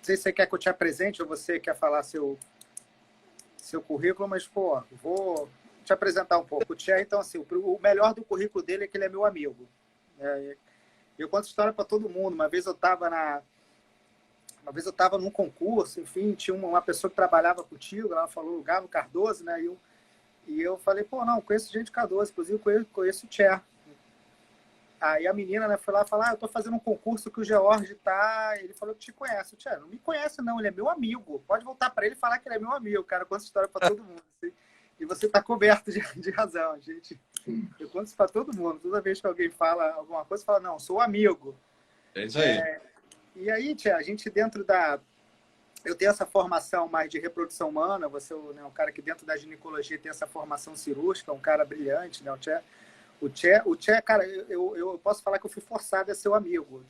sei se você quer que eu te apresente ou você quer falar seu currículo, mas, pô, vou te apresentar um pouco. O Tchê, então, assim, o melhor do currículo dele é que ele é meu amigo. Eu conto história para todo mundo. Uma vez eu estava num concurso, enfim, tinha uma pessoa que trabalhava contigo, ela falou lugar no Cardoso, né? E eu falei, pô, não, conheço gente de Cardoso, inclusive conheço o Tchê. Aí a menina, né, foi lá falar, eu tô fazendo um concurso que o George tá... Ele falou que te conhece. O Tchê, não me conhece não, ele é meu amigo. Pode voltar para ele e falar que ele é meu amigo. Cara, eu conto essa história para todo mundo. Assim. E você tá coberto de razão, gente. Eu conto isso para todo mundo. Toda vez que alguém fala alguma coisa, fala, não, sou amigo. É isso aí. E aí, Tchê, a gente dentro da... Eu tenho essa formação mais de reprodução humana, você é um cara que dentro da ginecologia tem essa formação cirúrgica, um cara brilhante, né, o Tchê, cara, eu posso falar que eu fui forçado a ser seu amigo,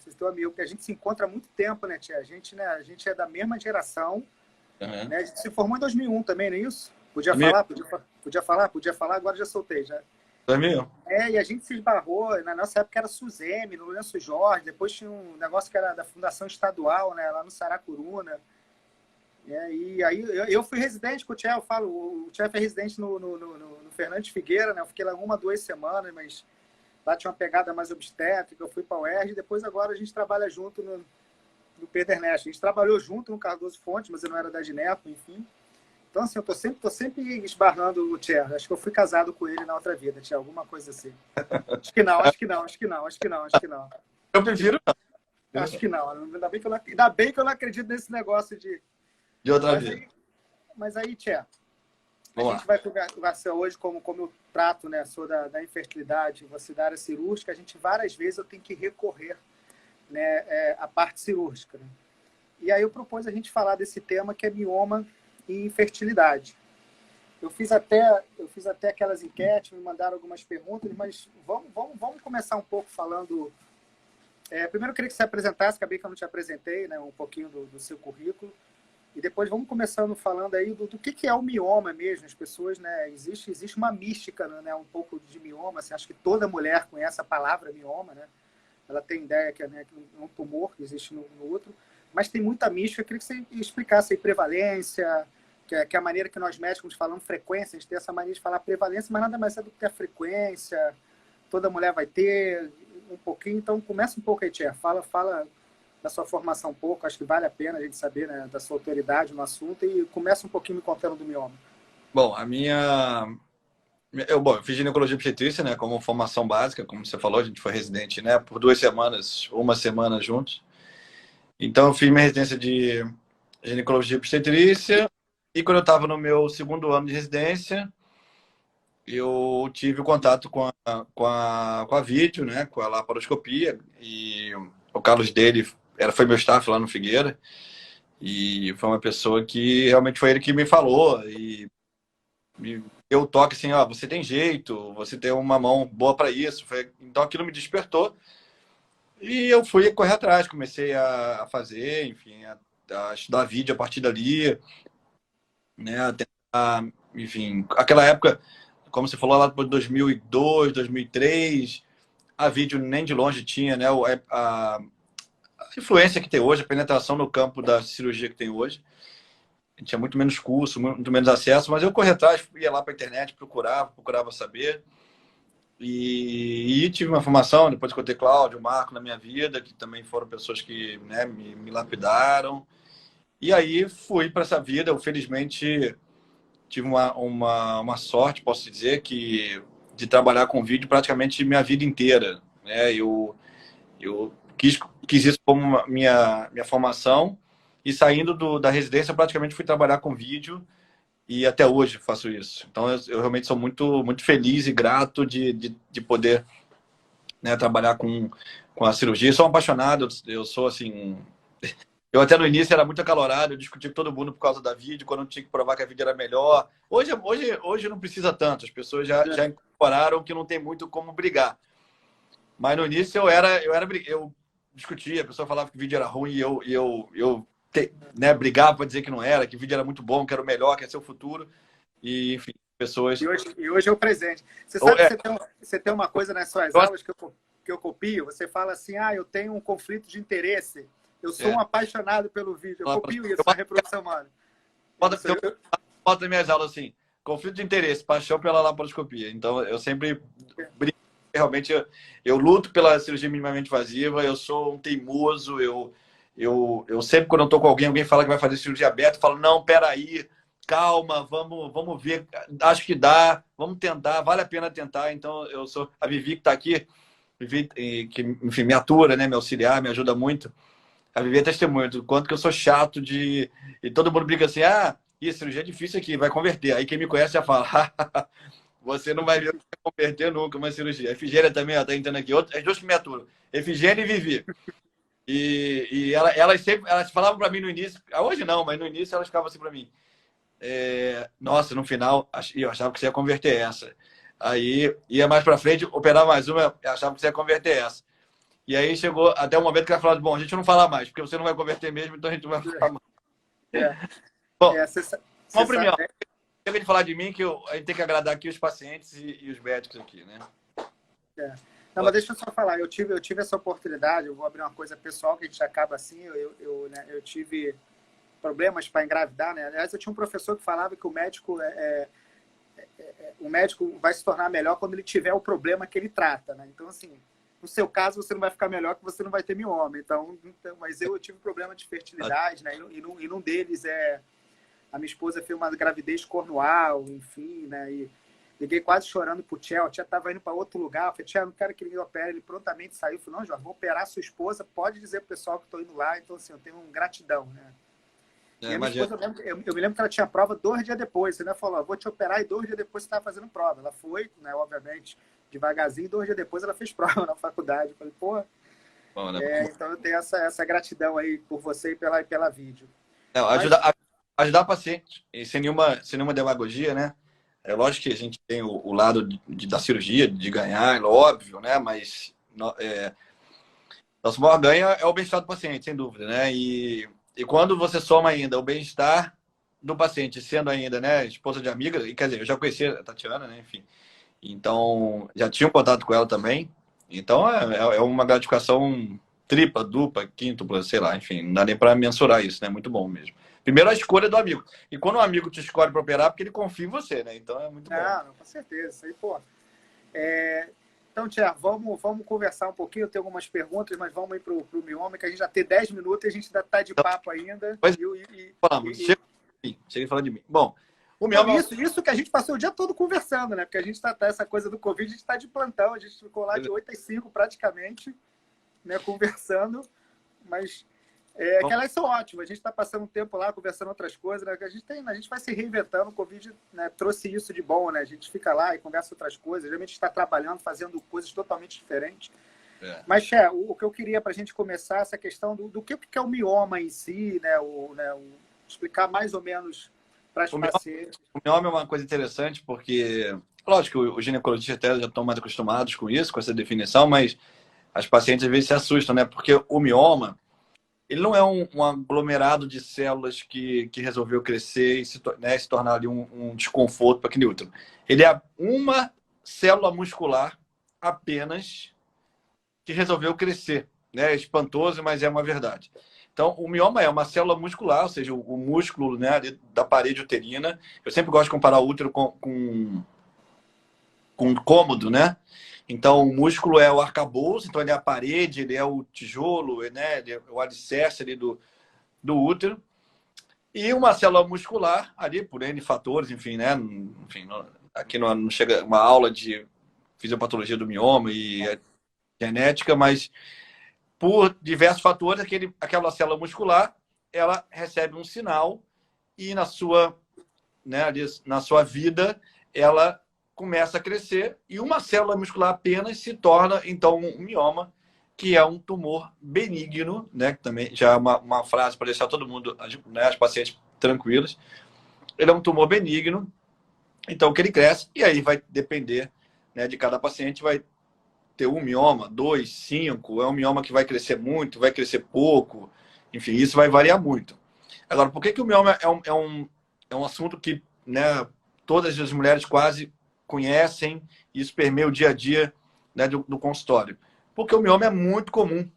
porque a gente se encontra há muito tempo, né, Tchê? A gente é da mesma geração, né? A gente se formou em 2001 também, não é isso? Podia falar, agora já soltei, já. 2001? E a gente se esbarrou, na nossa época era Suzeme, no Lourenço Jorge, depois tinha um negócio que era da Fundação Estadual, né, lá no Saracuruna. E aí eu fui residente com o Tchê, eu falo, o Tchê foi residente no Fernandes Figueira, né? Eu fiquei lá 2 semanas, mas lá tinha uma pegada mais obstétrica, eu fui para a UERJ, e depois agora a gente trabalha junto no Pedro Ernesto. A gente trabalhou junto no Cardoso Fontes, mas eu não era da Gineco, enfim. Então, assim, eu tô sempre esbarrando o Tchê. Acho que eu fui casado com ele na outra vida, Tchê, alguma coisa assim. Acho que não. Eu prefiro não. Acho que não. Ainda bem que eu não acredito nesse negócio de outra vida. Mas aí, Tchê, a Vamos gente lá. vai conversar hoje, como eu trato, né, sou da infertilidade, você da área cirúrgica, várias vezes eu tenho que recorrer, né, à parte cirúrgica. Né? E aí eu propus a gente falar desse tema que é mioma e infertilidade. Eu fiz até aquelas enquetes, me mandaram algumas perguntas, mas vamos começar um pouco falando... primeiro eu queria que você apresentasse, acabei que eu não te apresentei, né, um pouquinho do seu currículo. E depois vamos começando falando aí do que é o mioma mesmo. As pessoas, né, existe uma mística, né, um pouco de mioma. Assim, acho que toda mulher conhece a palavra mioma, né? Ela tem ideia que é, né, um tumor que existe no útero, mas tem muita mística. Eu queria que você explicasse aí prevalência, que é a maneira que nós médicos falamos frequência. A gente tem essa mania de falar prevalência, mas nada mais é do que a frequência. Toda mulher vai ter um pouquinho. Então, começa um pouco aí, Tia. Fala da sua formação um pouco, acho que vale a pena a gente saber, né, da sua autoridade no assunto, e começa um pouquinho me contando do mioma. Bom, eu fiz ginecologia e obstetrícia, né, como formação básica, como você falou, a gente foi residente, né, por 2 semanas, 1 semana juntos. Então, eu fiz minha residência de ginecologia e obstetrícia, e quando eu estava no meu 2º ano de residência, eu tive contato com a vídeo, né, com a laparoscopia, e o Carlos dele foi meu staff lá no Figueira, e foi uma pessoa que realmente foi ele que me falou e me deu o toque assim, ó, você tem jeito, você tem uma mão boa para isso. Então aquilo me despertou e eu fui correr atrás, comecei a fazer, enfim, a estudar vídeo a partir dali, né, a tentar, enfim, aquela época, como você falou lá por 2002, 2003, a vídeo nem de longe tinha, né, a influência que tem hoje, a penetração no campo da cirurgia que tem hoje. Tinha muito menos curso, muito menos acesso, mas eu corri atrás, ia lá para a internet, procurava saber. E tive uma formação, depois que eu tenho Cláudio, Marco na minha vida, que também foram pessoas que, né, me lapidaram. E aí fui para essa vida. Eu, felizmente, tive uma sorte, posso dizer, de trabalhar com vídeo praticamente minha vida inteira. Né? Eu quis isso como minha formação, e saindo da residência, eu praticamente fui trabalhar com vídeo, e até hoje faço isso. Então, eu realmente sou muito, muito feliz e grato de poder, né, trabalhar com a cirurgia. Eu sou um apaixonado, eu sou assim... Eu até no início era muito acalorado, eu discutia com todo mundo por causa da vídeo, quando eu tinha que provar que a vídeo era melhor. Hoje não precisa tanto, as pessoas já incorporaram que não tem muito como brigar. Mas no início eu discutia, a pessoa falava que o vídeo era ruim e eu né, brigava para dizer que não era, que o vídeo era muito bom, que era o melhor, que ia ser o futuro. E, enfim, pessoas... E hoje é o presente. Você sabe que você tem uma coisa nas suas aulas que eu copio, você fala assim, eu tenho um conflito de interesse Eu sou um apaixonado pelo vídeo. Eu copio isso, a reprodução humana. Bota nas minhas aulas assim, conflito de interesse, paixão pela laparoscopia. Então, eu sempre brinco, realmente, eu luto pela cirurgia minimamente invasiva, eu sou um teimoso, eu sempre, quando eu tô com alguém fala que vai fazer cirurgia aberta, eu falo, não, peraí, calma, vamos ver, acho que dá, vamos tentar, vale a pena tentar. Então, eu sou a Vivi que está aqui, Vivi, que, enfim, me atura, né, me auxiliar, me ajuda muito. A Vivi é testemunha do quanto que eu sou chato de... E todo mundo brinca assim, isso, cirurgia é difícil aqui, vai converter. Aí quem me conhece já fala, você não vai ver converter nunca uma cirurgia. A Efigênia também, ó, tá entrando aqui, as duas que me aturam, Efigênia e Vivi. E elas falavam para mim no início, hoje não, mas no início elas ficavam assim para mim. Nossa, no final, eu achava que você ia converter essa. Aí ia mais para frente, operar mais uma, eu achava que você ia converter essa. E aí chegou até o momento que ela falou, bom, a gente não fala mais, porque você não vai converter mesmo, então a gente não vai falar mais. Bom, vamos primeiro. Chega de falar de mim, que a gente tem que agradar aqui os pacientes e os médicos aqui, né? Não, mas deixa eu só falar, eu tive essa oportunidade, eu vou abrir uma coisa pessoal, que a gente acaba assim, eu tive problemas para engravidar, né? Aliás, eu tinha um professor que falava que o médico vai se tornar melhor quando ele tiver o problema que ele trata, né? Então, assim, no seu caso, você não vai ficar melhor, que você não vai ter mioma. Então, mas eu tive problema de fertilidade, né? E num deles a minha esposa fez uma gravidez cornual, enfim, né? E liguei quase chorando pro Tchel. A Tia estava indo para outro lugar. Eu falei, Tia, não quero que ele opere. Ele prontamente saiu. Eu falei, não, Jorge, vou operar a sua esposa. Pode dizer pro pessoal que estou indo lá. Então, assim, eu tenho gratidão, né? E a minha esposa, eu me lembro que ela tinha prova 2 dias depois. Você, né, falou, vou te operar e 2 dias depois você estava fazendo prova. Ela foi, né, obviamente, devagarzinho. E 2 dias depois ela fez prova na faculdade. Eu falei, pô... Bom, né? Então eu tenho essa gratidão aí por você e pela vídeo. Ajudar paciente, e sem nenhuma demagogia, né? É lógico que a gente tem o lado da cirurgia, de ganhar, é óbvio, né? Mas nosso maior ganho é o bem-estar do paciente, sem dúvida, né? E quando você soma ainda o bem-estar do paciente, sendo ainda, né, esposa de amiga, e quer dizer, eu já conhecia a Tatiana, né? Enfim. Então, já tinha um contato com ela também. Então, é uma gratificação tripla, dupla, quíntupla, sei lá, enfim, não dá nem para mensurar isso, né? Muito bom mesmo. Primeiro, a escolha do amigo. E quando o amigo te escolhe para operar, porque ele confia em você, né? Então, é muito bom. Não, com certeza. Isso aí, pô. Então, Tia, vamos conversar um pouquinho. Eu tenho algumas perguntas, mas vamos ir pro mioma, que a gente já tem 10 minutos e a gente ainda tá de papo ainda. Cheguei a falar de mim. Bom, o mioma... Isso que a gente passou o dia todo conversando, né? Porque a gente tá essa coisa do Covid, a gente tá de plantão. A gente ficou lá de 8 às 5 praticamente, né, conversando. Mas... que elas são ótimas. A gente está passando um tempo lá conversando outras coisas, né? A gente vai se reinventando. O Covid, né, trouxe isso de bom, né? A gente fica lá e conversa outras coisas. Geralmente está trabalhando, fazendo coisas totalmente diferentes. Mas, o que eu queria para a gente começar essa questão do que é o mioma em si, né? Explicar mais ou menos para as pacientes. O mioma é uma coisa interessante porque, lógico, os ginecologistas até já estão mais acostumados com isso, com essa definição, mas as pacientes às vezes se assustam, né? Porque o mioma ele não é um aglomerado de células que resolveu crescer e se tornar ali um desconforto para aquele útero. Ele é uma célula muscular apenas que resolveu crescer. É espantoso, mas é uma verdade. Então, o mioma é uma célula muscular, ou seja, o músculo, né, da parede uterina. Eu sempre gosto de comparar o útero com um cômodo, né? Então, o músculo é o arcabouço, então ele é a parede, ele é o tijolo, né? Ele é o alicerce ali do útero. E uma célula muscular, ali por N fatores, enfim, né? Enfim, aqui não chega uma aula de fisiopatologia do mioma e genética, mas por diversos fatores, aquela célula muscular, ela recebe um sinal e na sua vida, ela começa a crescer e uma célula muscular apenas se torna, então, um mioma, que é um tumor benigno, né? Que também já é uma frase para deixar todo mundo, né, as pacientes tranquilas. Ele é um tumor benigno, então que ele cresce e aí vai depender, né, de cada paciente, vai ter um mioma, 2, 5, é um mioma que vai crescer muito, vai crescer pouco, enfim, isso vai variar muito. Agora, por que o mioma é um assunto que, né, todas as mulheres quase conhecem, isso permeia o dia a dia, né, do consultório? Porque o mioma é muito comum.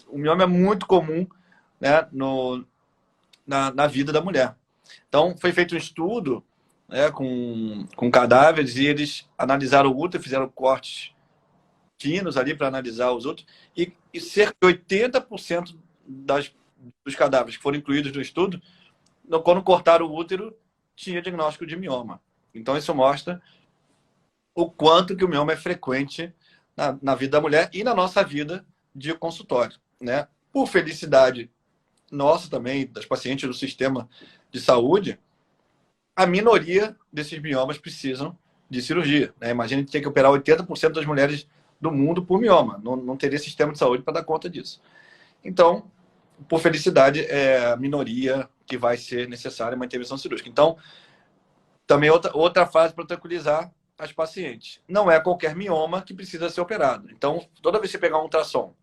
O mioma é muito comum, né, na vida da mulher. Então, foi feito um estudo, né, com cadáveres e eles analisaram o útero, fizeram cortes finos ali para analisar os outros e cerca de 80% dos cadáveres que foram incluídos no estudo, quando cortaram o útero, tinha diagnóstico de mioma. Então, isso mostra o quanto que o mioma é frequente na vida da mulher e na nossa vida de consultório, né? Por felicidade nossa também, das pacientes do sistema de saúde, a minoria desses miomas precisam de cirurgia, né? Imagina ter que operar 80% das mulheres do mundo por mioma. Não teria sistema de saúde para dar conta disso. Então, por felicidade, é a minoria que vai ser necessária uma intervenção cirúrgica. Então, também outra fase para tranquilizar as pacientes. Não é qualquer mioma que precisa ser operado. Então, toda vez que você pegar um ultrassom,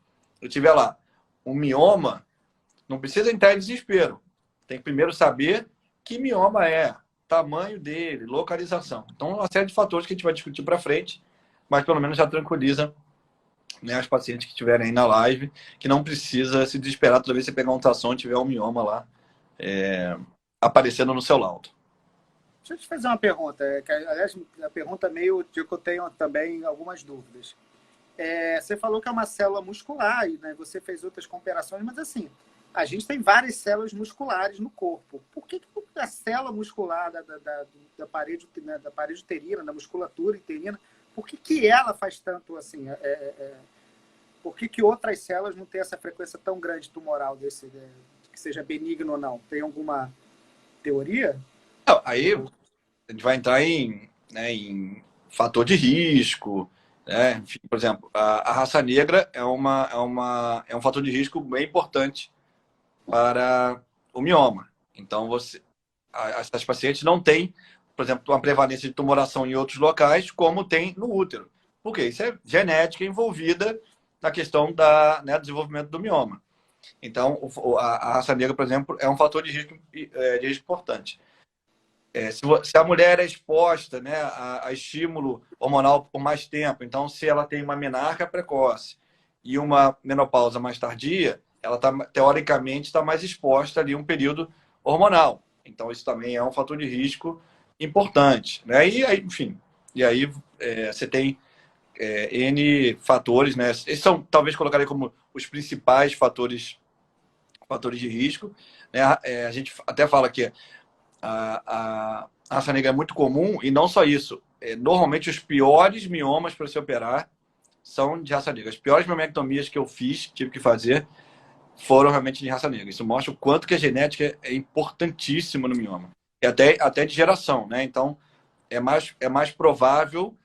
eu tiver lá um mioma, não precisa entrar em desespero. Tem que primeiro saber que mioma é, tamanho dele, localização. Então, uma série de fatores que a gente vai discutir para frente, mas pelo menos já tranquiliza, né, as pacientes que estiverem aí na live, que não precisa se desesperar toda vez que você pegar um ultrassom e tiver um mioma lá aparecendo no seu laudo. Deixa eu te fazer uma pergunta, que, aliás, a pergunta meio que eu tenho também algumas dúvidas. Você falou que é uma célula muscular, e né, você fez outras comparações, mas assim, a gente tem várias células musculares no corpo. Por que a célula muscular da parede, né, da parede uterina, da musculatura uterina, por que ela faz tanto assim? Por que outras células não têm essa frequência tão grande tumoral, que seja benigno ou não? Tem alguma teoria? Não, aí a gente vai entrar né, em fator de risco, né? Enfim, por exemplo, a raça negra é um fator de risco bem importante para o mioma. Então, essas pacientes não têm, por exemplo, uma prevalência de tumoração em outros locais, como tem no útero. Porque isso é genética envolvida na questão né, do desenvolvimento do mioma. Então, a raça negra, por exemplo, é um fator de risco importante. Se a mulher é exposta, né, a estímulo hormonal por mais tempo, então se ela tem uma menarca precoce e uma menopausa mais tardia, ela teoricamente está mais exposta ali um período hormonal. Então isso também é um fator de risco importante, né? E aí, enfim, você tem N fatores, né? Esses são, talvez, colocaria como os principais fatores de risco, né? A gente até fala que a raça negra é muito comum e não só isso. Normalmente, os piores miomas para se operar são de raça negra. As piores miomectomias que eu tive que fazer, foram realmente de raça negra. Isso mostra o quanto que a genética é importantíssima no mioma. E até de geração, né? Então, é mais provável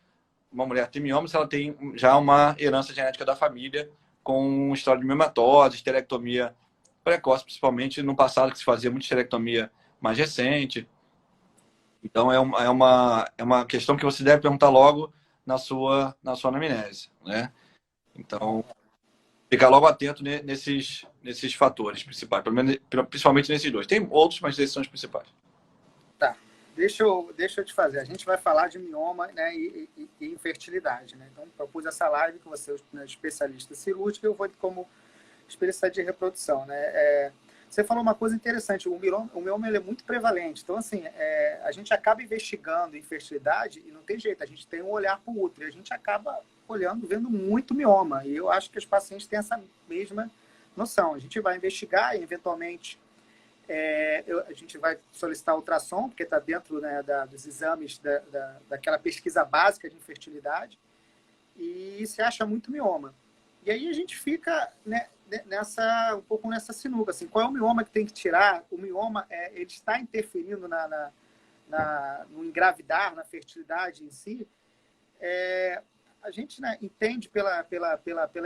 uma mulher ter mioma se ela tem já uma herança genética da família com história de miomatose, esterectomia precoce, principalmente no passado que se fazia muita esterectomia mais recente. Então, é uma questão que você deve perguntar logo na sua anamnese, né? Então, ficar logo atento nesses fatores principais, principalmente nesses dois. Tem outros, mas esses são os principais. Tá. Deixa eu te fazer. A gente vai falar de mioma, né, e infertilidade. Né? Então, propus essa live que você é especialista cirúrgico e eu vou como especialista de reprodução. Né? Você falou uma coisa interessante. O mioma ele é muito prevalente. Então, assim, a gente acaba investigando infertilidade e não tem jeito. A gente tem um olhar para o útero e a gente acaba vendo muito mioma. E eu acho que os pacientes têm essa mesma noção. A gente vai investigar e, eventualmente, a gente vai solicitar ultrassom, porque está dentro, né, dos exames daquela pesquisa básica de infertilidade, e se acha muito mioma. E aí a gente fica, né, um pouco nessa sinuca. Assim, qual é o mioma que tem que tirar? O mioma ele está interferindo no engravidar, na fertilidade em si. A gente, né, entende pela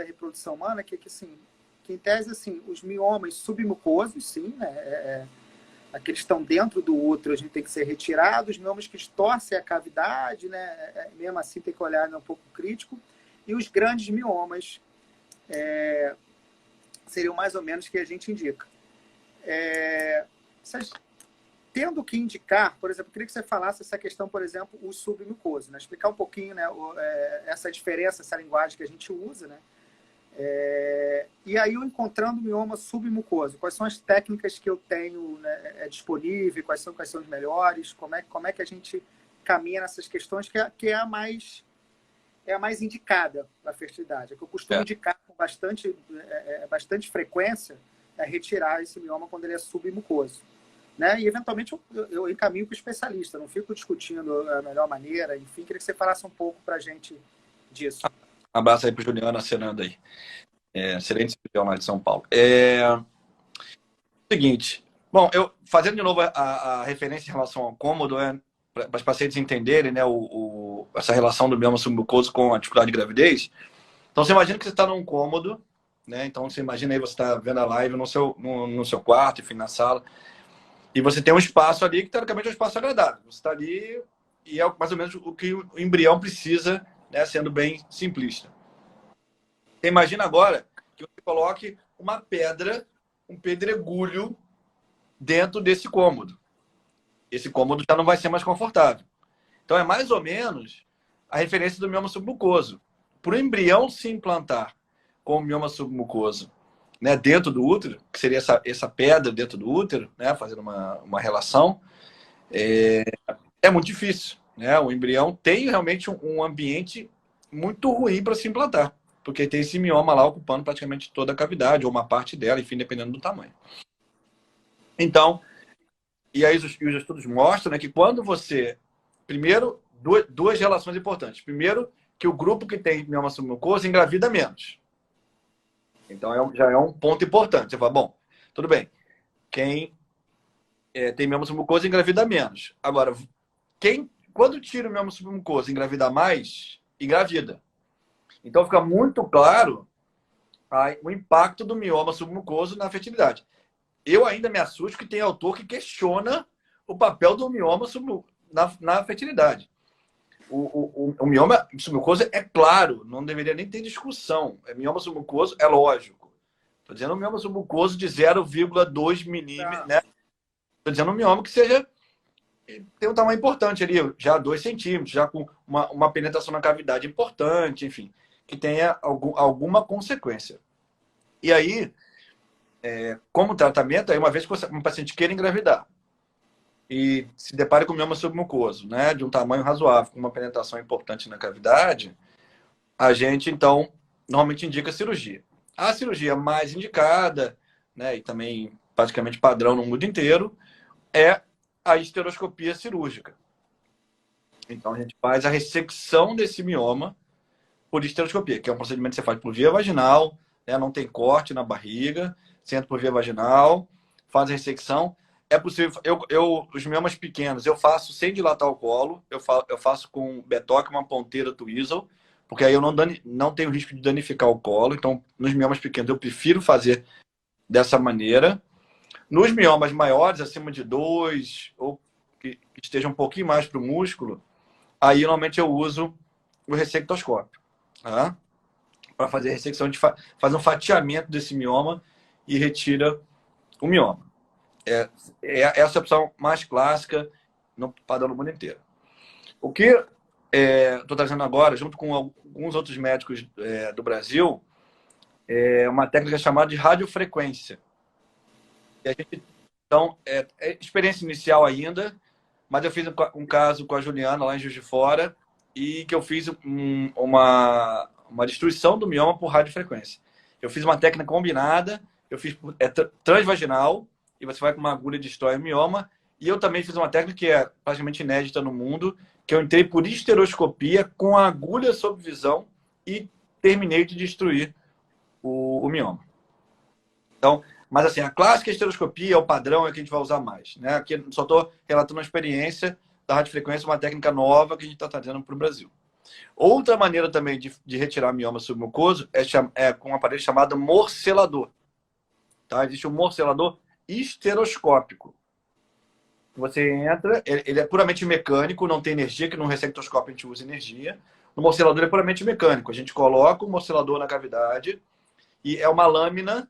reprodução humana que assim, que em tese, assim, os miomas submucosos, sim, né, aqueles que estão dentro do útero, a gente tem que ser retirados. Os miomas que distorcem a cavidade, né, mesmo assim tem que olhar, né, um pouco crítico. E os grandes miomas seriam mais ou menos que a gente indica. Tendo que indicar, por exemplo, eu queria que você falasse essa questão, por exemplo, o submucoso, né? Explicar um pouquinho, né, essa diferença, essa linguagem que a gente usa, né? E aí, eu encontrando mioma submucoso, quais são as técnicas que eu tenho, né, disponível, quais são os melhores, como é que a gente caminha nessas questões, que é a mais indicada para a fertilidade. É que eu costumo indicar com bastante frequência retirar esse mioma quando ele é submucoso. Né? E, eventualmente, eu encaminho para o especialista, não fico discutindo a melhor maneira. Enfim, queria que você falasse um pouco para a gente disso. Um abraço aí para o Juliano acenando aí. Excelente cirurgião lá de São Paulo. Seguinte, bom, eu fazendo de novo a referência em relação ao cômodo, para os pacientes entenderem, né, essa relação do mioma submucoso com a dificuldade de gravidez. Então, você imagina que você está num cômodo, né? Então, você imagina aí, você está vendo a live no seu quarto, enfim, na sala, e você tem um espaço ali que, teoricamente, é um espaço agradável. Você está ali e é mais ou menos o que o embrião precisa, né, sendo bem simplista. Você imagina agora que você coloque uma pedra, um pedregulho dentro desse cômodo. Esse cômodo já não vai ser mais confortável. Então, é mais ou menos a referência do mioma submucoso. Para o embrião se implantar com o mioma submucoso, né, dentro do útero, que seria essa pedra dentro do útero, né, fazendo uma relação, é muito difícil. Né? O embrião tem realmente um ambiente muito ruim para se implantar, porque tem esse mioma lá ocupando praticamente toda a cavidade, ou uma parte dela, enfim, dependendo do tamanho. Então, e aí os estudos mostram, né, que quando você... Primeiro, duas relações importantes. Primeiro, que o grupo que tem mioma submucoso engravida menos. Então, já é um ponto importante. Você fala, bom, tudo bem. Quem tem mioma submucoso engravida menos. Agora, quando tira o mioma submucoso engravida mais, engravida. Então, fica muito claro o impacto do mioma submucoso na fertilidade. Eu ainda me assusto que tem autor que questiona o papel do mioma na fertilidade. O mioma submucoso é claro, não deveria nem ter discussão. Mioma submucoso é lógico. Estou dizendo um mioma submucoso de 0,2 milímetros, né? Estou dizendo um mioma que tem um tamanho importante ali, já 2 centímetros, já com uma penetração na cavidade importante, enfim, que tenha alguma consequência. E aí, como tratamento, aí uma vez que um paciente queira engravidar e se depare com mioma submucoso, né, de um tamanho razoável, com uma penetração importante na cavidade, a gente, então, normalmente indica cirurgia. A cirurgia mais indicada, né, e também praticamente padrão no mundo inteiro, é a esteroscopia cirúrgica. Então, a gente faz a ressecção desse mioma por esteroscopia, que é um procedimento que você faz por via vaginal, né, não tem corte na barriga, você entra por via vaginal, faz a ressecção. É possível, os miomas pequenos eu faço sem dilatar o colo, eu faço com betoque, uma ponteira Twizzle, porque aí eu não tenho risco de danificar o colo. Então, nos miomas pequenos eu prefiro fazer dessa maneira. Nos miomas maiores, acima de 2, ou que esteja um pouquinho mais para o músculo, aí normalmente eu uso o ressectoscópio, tá? Para fazer a ressecção, faz um fatiamento desse mioma e retira o mioma. Essa é a opção mais clássica no padrão no mundo inteiro. O que estou trazendo agora, junto com alguns outros médicos do Brasil, é uma técnica chamada de radiofrequência. E a gente, então, experiência inicial ainda, mas eu fiz um caso com a Juliana lá em Juiz de Fora e que eu fiz uma destruição do mioma por radiofrequência. Eu fiz uma técnica combinada, eu fiz transvaginal, e você vai com uma agulha e destrói o mioma. E eu também fiz uma técnica que é praticamente inédita no mundo, que eu entrei por esteroscopia com a agulha sob visão e terminei de destruir o mioma. Então, mas assim, a clássica esteroscopia, o padrão é que a gente vai usar mais. Né? Aqui só estou relatando a experiência da radiofrequência, uma técnica nova que a gente está trazendo para o Brasil. Outra maneira também de retirar mioma submucoso é com um aparelho chamado morcelador. Tá? Existe um morcelador esteroscópico. Você entra, ele é puramente mecânico, não tem energia, que no ressectoscópio a gente usa energia. No morcelador é puramente mecânico. A gente coloca o morcelador na cavidade e é uma lâmina,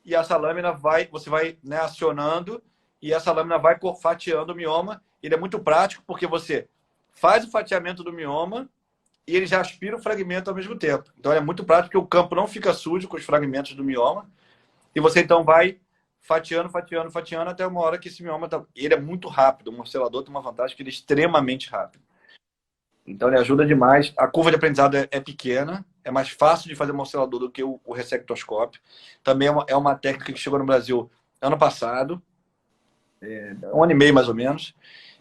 e essa lâmina você vai, né, acionando, e essa lâmina vai fatiando o mioma. Ele é muito prático porque você faz o fatiamento do mioma e ele já aspira o fragmento ao mesmo tempo. Então é muito prático porque o campo não fica sujo com os fragmentos do mioma e você então vai fatiando, fatiando, fatiando até uma hora que esse mioma tá... Ele é muito rápido. O morcelador tem uma vantagem que ele é extremamente rápido. Então ele ajuda demais. A curva de aprendizado é pequena, é mais fácil de fazer morcelador do que o ressectoscópio. Também é uma técnica que chegou no Brasil ano passado, 1 ano e meio mais ou menos.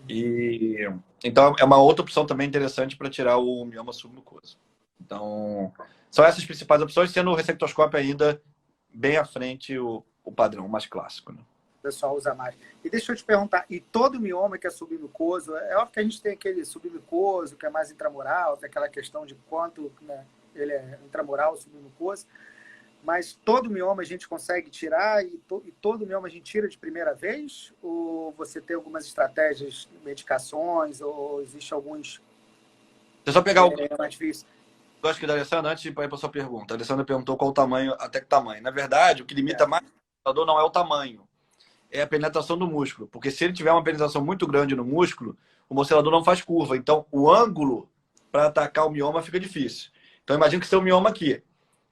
E então é uma outra opção também interessante para tirar o mioma submucoso. Então são essas principais opções, sendo o ressectoscópio ainda bem à frente o padrão mais clássico, né? O pessoal usa mais. E deixa eu te perguntar, e todo mioma que é submucoso, é óbvio que a gente tem aquele submucoso que é mais intramural, tem aquela questão de quanto, né, ele é intramural, submucoso, mas todo mioma a gente consegue tirar e todo mioma a gente tira de primeira vez? Ou você tem algumas estratégias, medicações, ou existe alguns... Deixa eu só pegar o... mais difícil. Eu acho que da Alessandra, antes de ir para a sua pergunta, a Alessandra perguntou qual o tamanho, até que tamanho. Na verdade, o que limita mais o morcelador não é o tamanho, é a penetração do músculo. Porque se ele tiver uma penetração muito grande no músculo, o morcelador não faz curva. Então, o ângulo para atacar o mioma fica difícil. Então, imagina que você tem um mioma aqui.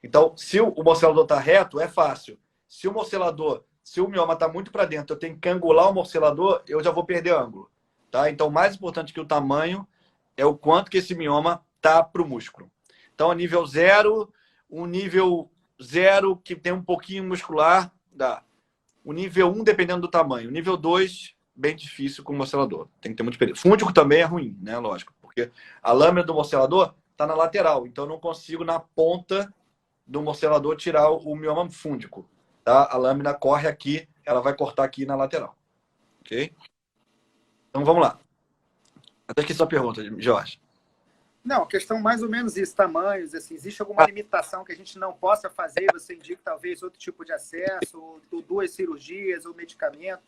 Então, se o morcelador está reto, é fácil. Se o mioma está muito para dentro, eu tenho que angular o morcelador, eu já vou perder ângulo. Tá? Então, mais importante que o tamanho é o quanto que esse mioma está para o músculo. Então, a nível 0, um nível 0 que tem um pouquinho muscular, dá. O nível 1, dependendo do tamanho. O nível 2, bem difícil com o morcelador. Tem que ter muito período. Fúndico também é ruim, né? Lógico. Porque a lâmina do morcelador está na lateral. Então, eu não consigo, na ponta do morcelador, tirar o mioma fúndico. Tá? A lâmina corre aqui, ela vai cortar aqui na lateral. Ok? Então, vamos lá. Até aqui sua pergunta, Jorge. Não, a questão mais ou menos isso, tamanhos, assim, existe alguma limitação que a gente não possa fazer? Você indica talvez outro tipo de acesso, ou 2 cirurgias, ou medicamento?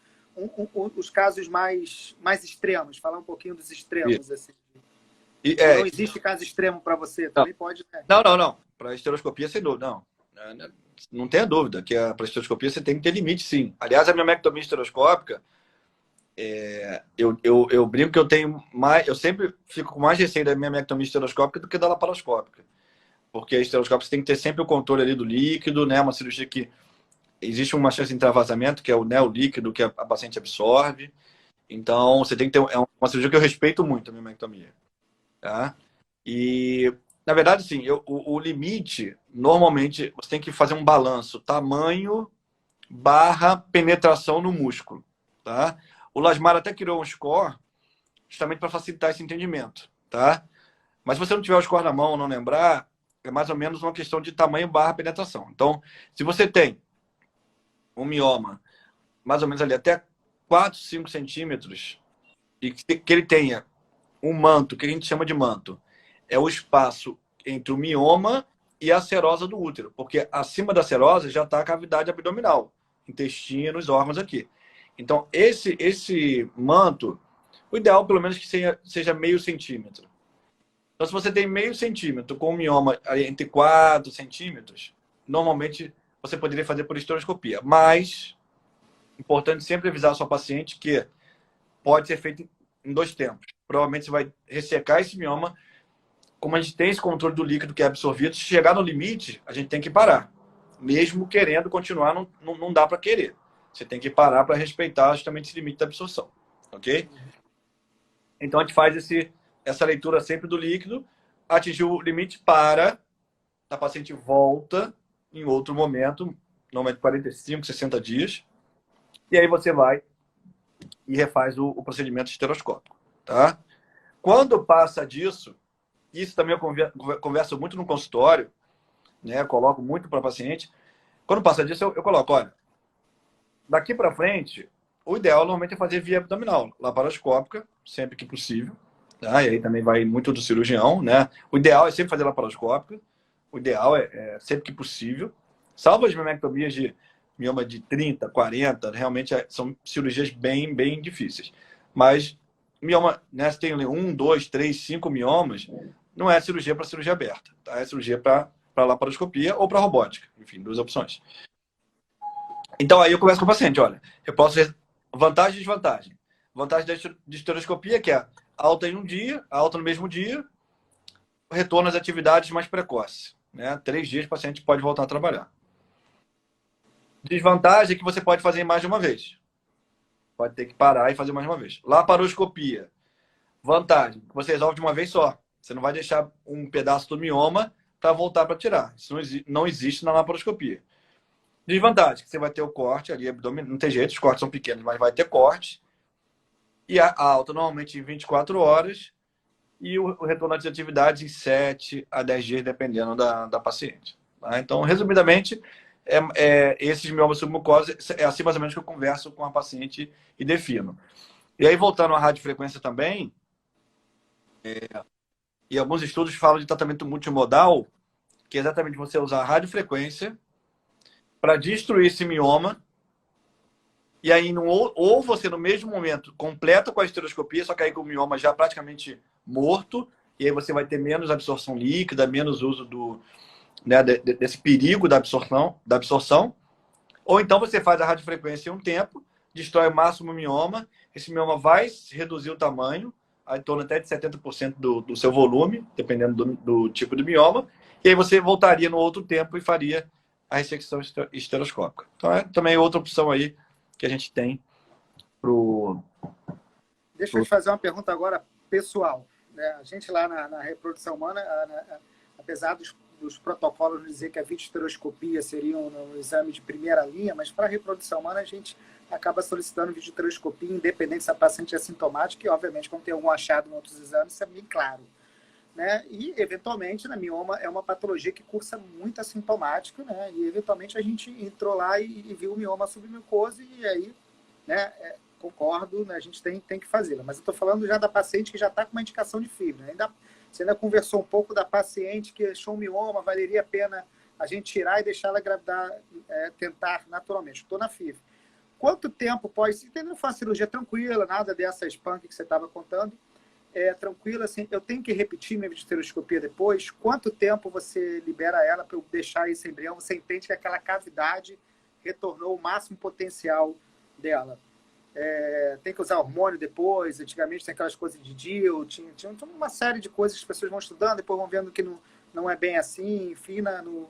Os casos mais extremos, falar um pouquinho dos extremos. Assim. Não existe caso extremo para você, também pode... Né? Não. Para esteroscopia, sem dúvida, não. Não tenha dúvida que para esteroscopia você tem que ter limite, sim. Aliás, a miomectomia esteroscópica, eu brinco que eu sempre fico com mais receio da miomectomia esteroscópica do que da laparoscópica. Porque a esteroscópica você tem que ter sempre o controle ali do líquido, né? Uma cirurgia que existe uma chance de intravassamento, que é o líquido que a paciente absorve. Então, você tem que ter... É uma cirurgia que eu respeito muito, a miomectomia. Tá? E, na verdade, sim, o limite, normalmente, você tem que fazer um balanço tamanho / penetração no músculo. Tá? O Lasmar até criou um score justamente para facilitar esse entendimento. Tá? Mas se você não tiver o score na mão, não lembrar, é mais ou menos uma questão de tamanho / penetração. Então, se você tem um mioma, mais ou menos ali até 4, 5 centímetros, e que ele tenha um manto, que a gente chama de manto, é o espaço entre o mioma e a serosa do útero, porque acima da serosa já está a cavidade abdominal, intestinos, órgãos aqui. Então, esse manto, o ideal pelo menos que seja meio centímetro. Então, se você tem meio centímetro com um mioma entre 4 centímetros, normalmente você poderia fazer por esteroscopia. Mas, importante sempre avisar a sua paciente que pode ser feito em 2 tempos. Provavelmente você vai ressecar esse mioma. Como a gente tem esse controle do líquido que é absorvido, se chegar no limite, a gente tem que parar. Mesmo querendo continuar, não dá para querer. Você tem que parar para respeitar justamente esse limite da absorção. Ok? Então, a gente faz essa leitura sempre do líquido, atingiu o limite, para, a paciente volta em outro momento, normalmente 45, 60 dias, e aí você vai e refaz o procedimento esteroscópico. Tá? Quando passa disso, isso também eu converso muito no consultório, né? Coloco muito para paciente. Quando passa disso, eu coloco, olha, daqui para frente, o ideal normalmente é fazer via abdominal, laparoscópica, sempre que possível. Tá? E aí também vai muito do cirurgião, né? O ideal é sempre fazer laparoscópica. O ideal é sempre que possível. Salvo as miomectomias de mioma de 30, 40, realmente são cirurgias bem, bem difíceis. Mas mioma, né, se tem 1, 2, 3, 5 miomas, não é cirurgia para cirurgia aberta. Tá? É cirurgia para laparoscopia ou para robótica. Enfim, 2 opções. Então, aí eu converso com o paciente. Olha, eu posso ver vantagem e desvantagem. Vantagem de esteroscopia, que é alta em um dia, alta no mesmo dia, retorno às atividades mais precoce. Né? 3 dias o paciente pode voltar a trabalhar. Desvantagem é que você pode fazer mais de uma vez. Pode ter que parar e fazer mais uma vez. Laparoscopia. Vantagem, você resolve de uma vez só. Você não vai deixar um pedaço do mioma para voltar para tirar. Isso não existe na laparoscopia. Desvantagem, que você vai ter o corte ali, abdômen, não tem jeito, os cortes são pequenos, mas vai ter corte. E a alta normalmente em 24 horas e o retorno às atividades em 7 a 10 dias, dependendo da paciente. Tá? Então, resumidamente, esses miomas submucosa é assim mais ou menos que eu converso com a paciente e defino. E aí, voltando à radiofrequência também, e alguns estudos falam de tratamento multimodal, que é exatamente você usar a radiofrequência para destruir esse mioma, e aí ou você no mesmo momento completa com a estereoscopia, só que aí com o mioma já praticamente morto, e aí você vai ter menos absorção líquida, menos uso desse perigo da absorção, ou então você faz a radiofrequência em um tempo, destrói o máximo o mioma, esse mioma vai reduzir o tamanho, em torno até de 70% do seu volume, dependendo do tipo de mioma, e aí você voltaria no outro tempo e faria a ressecção estereoscópica. Então é também outra opção aí que a gente tem pro... Deixa eu te fazer uma pergunta agora pessoal. Né? A gente lá na reprodução humana, apesar dos protocolos dizer que a videoestereoscopia seria um exame de primeira linha, mas para a reprodução humana a gente acaba solicitando videoestereoscopia, independente se a paciente é sintomática, e obviamente quando tem algum achado em outros exames, isso é bem claro. Né? E, eventualmente, mioma é uma patologia que cursa muito assintomática, né? E, eventualmente, a gente entrou lá e viu o mioma submucoso e aí, né, concordo, né, a gente tem que fazê-la. Mas eu estou falando já da paciente que já está com uma indicação de FIV. Né? Você ainda conversou um pouco da paciente que achou um mioma, valeria a pena a gente tirar e deixar ela engravidar, tentar naturalmente. Estou na FIV. Quanto tempo pode... Se não for uma cirurgia tranquila, nada dessas punk que você estava contando, tranquilo, assim, eu tenho que repetir minha videoestereoscopia depois? Quanto tempo você libera ela para eu deixar esse embrião? Você entende que aquela cavidade retornou o máximo potencial dela? Tem que usar hormônio depois? Antigamente tem aquelas coisas de DIU, tinha uma série de coisas que as pessoas vão estudando, depois vão vendo que não é bem assim, enfim, no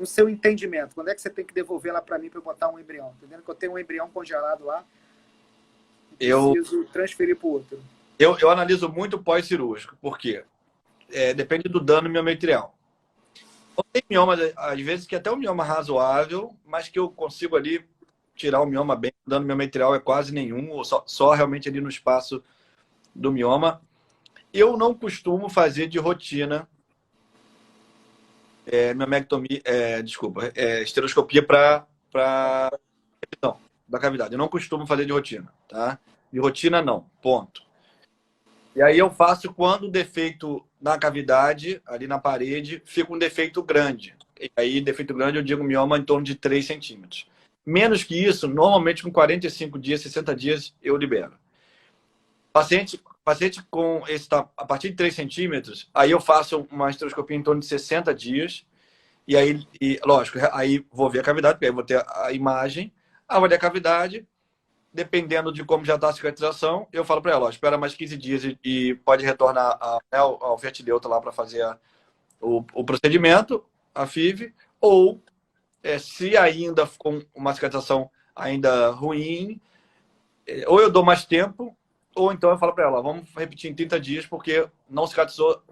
seu entendimento. Quando é que você tem que devolver ela para mim para eu botar um embrião? Entendendo que eu tenho um embrião congelado lá e preciso transferir para o útero. Eu analiso muito pós-cirúrgico, porque depende do dano miometrial. Então, tem miomas, às vezes, que até um mioma razoável, mas que eu consigo ali tirar o mioma bem. O dano miometrial é quase nenhum, ou só realmente ali no espaço do mioma. Eu não costumo fazer de rotina estereoscopia para revisão da cavidade. Eu não costumo fazer de rotina, tá? De rotina, não. Ponto. E aí eu faço quando o defeito na cavidade, ali na parede, fica um defeito grande. E aí, defeito grande, eu digo mioma em torno de 3 centímetros. Menos que isso, normalmente com 45 dias, 60 dias, eu libero. Paciente com a partir de 3 centímetros, aí eu faço uma estereoscopia em torno de 60 dias. E aí, lógico, aí vou ver a cavidade, porque aí vou ter a imagem, avaliar a cavidade. Dependendo de como já está a cicatrização, eu falo para ela, espera mais 15 dias e pode retornar ao fertileuta lá para fazer o procedimento, a FIV, ou se ainda com uma cicatrização ainda ruim, ou eu dou mais tempo, ou então eu falo para ela, vamos repetir em 30 dias, porque não cicatrizou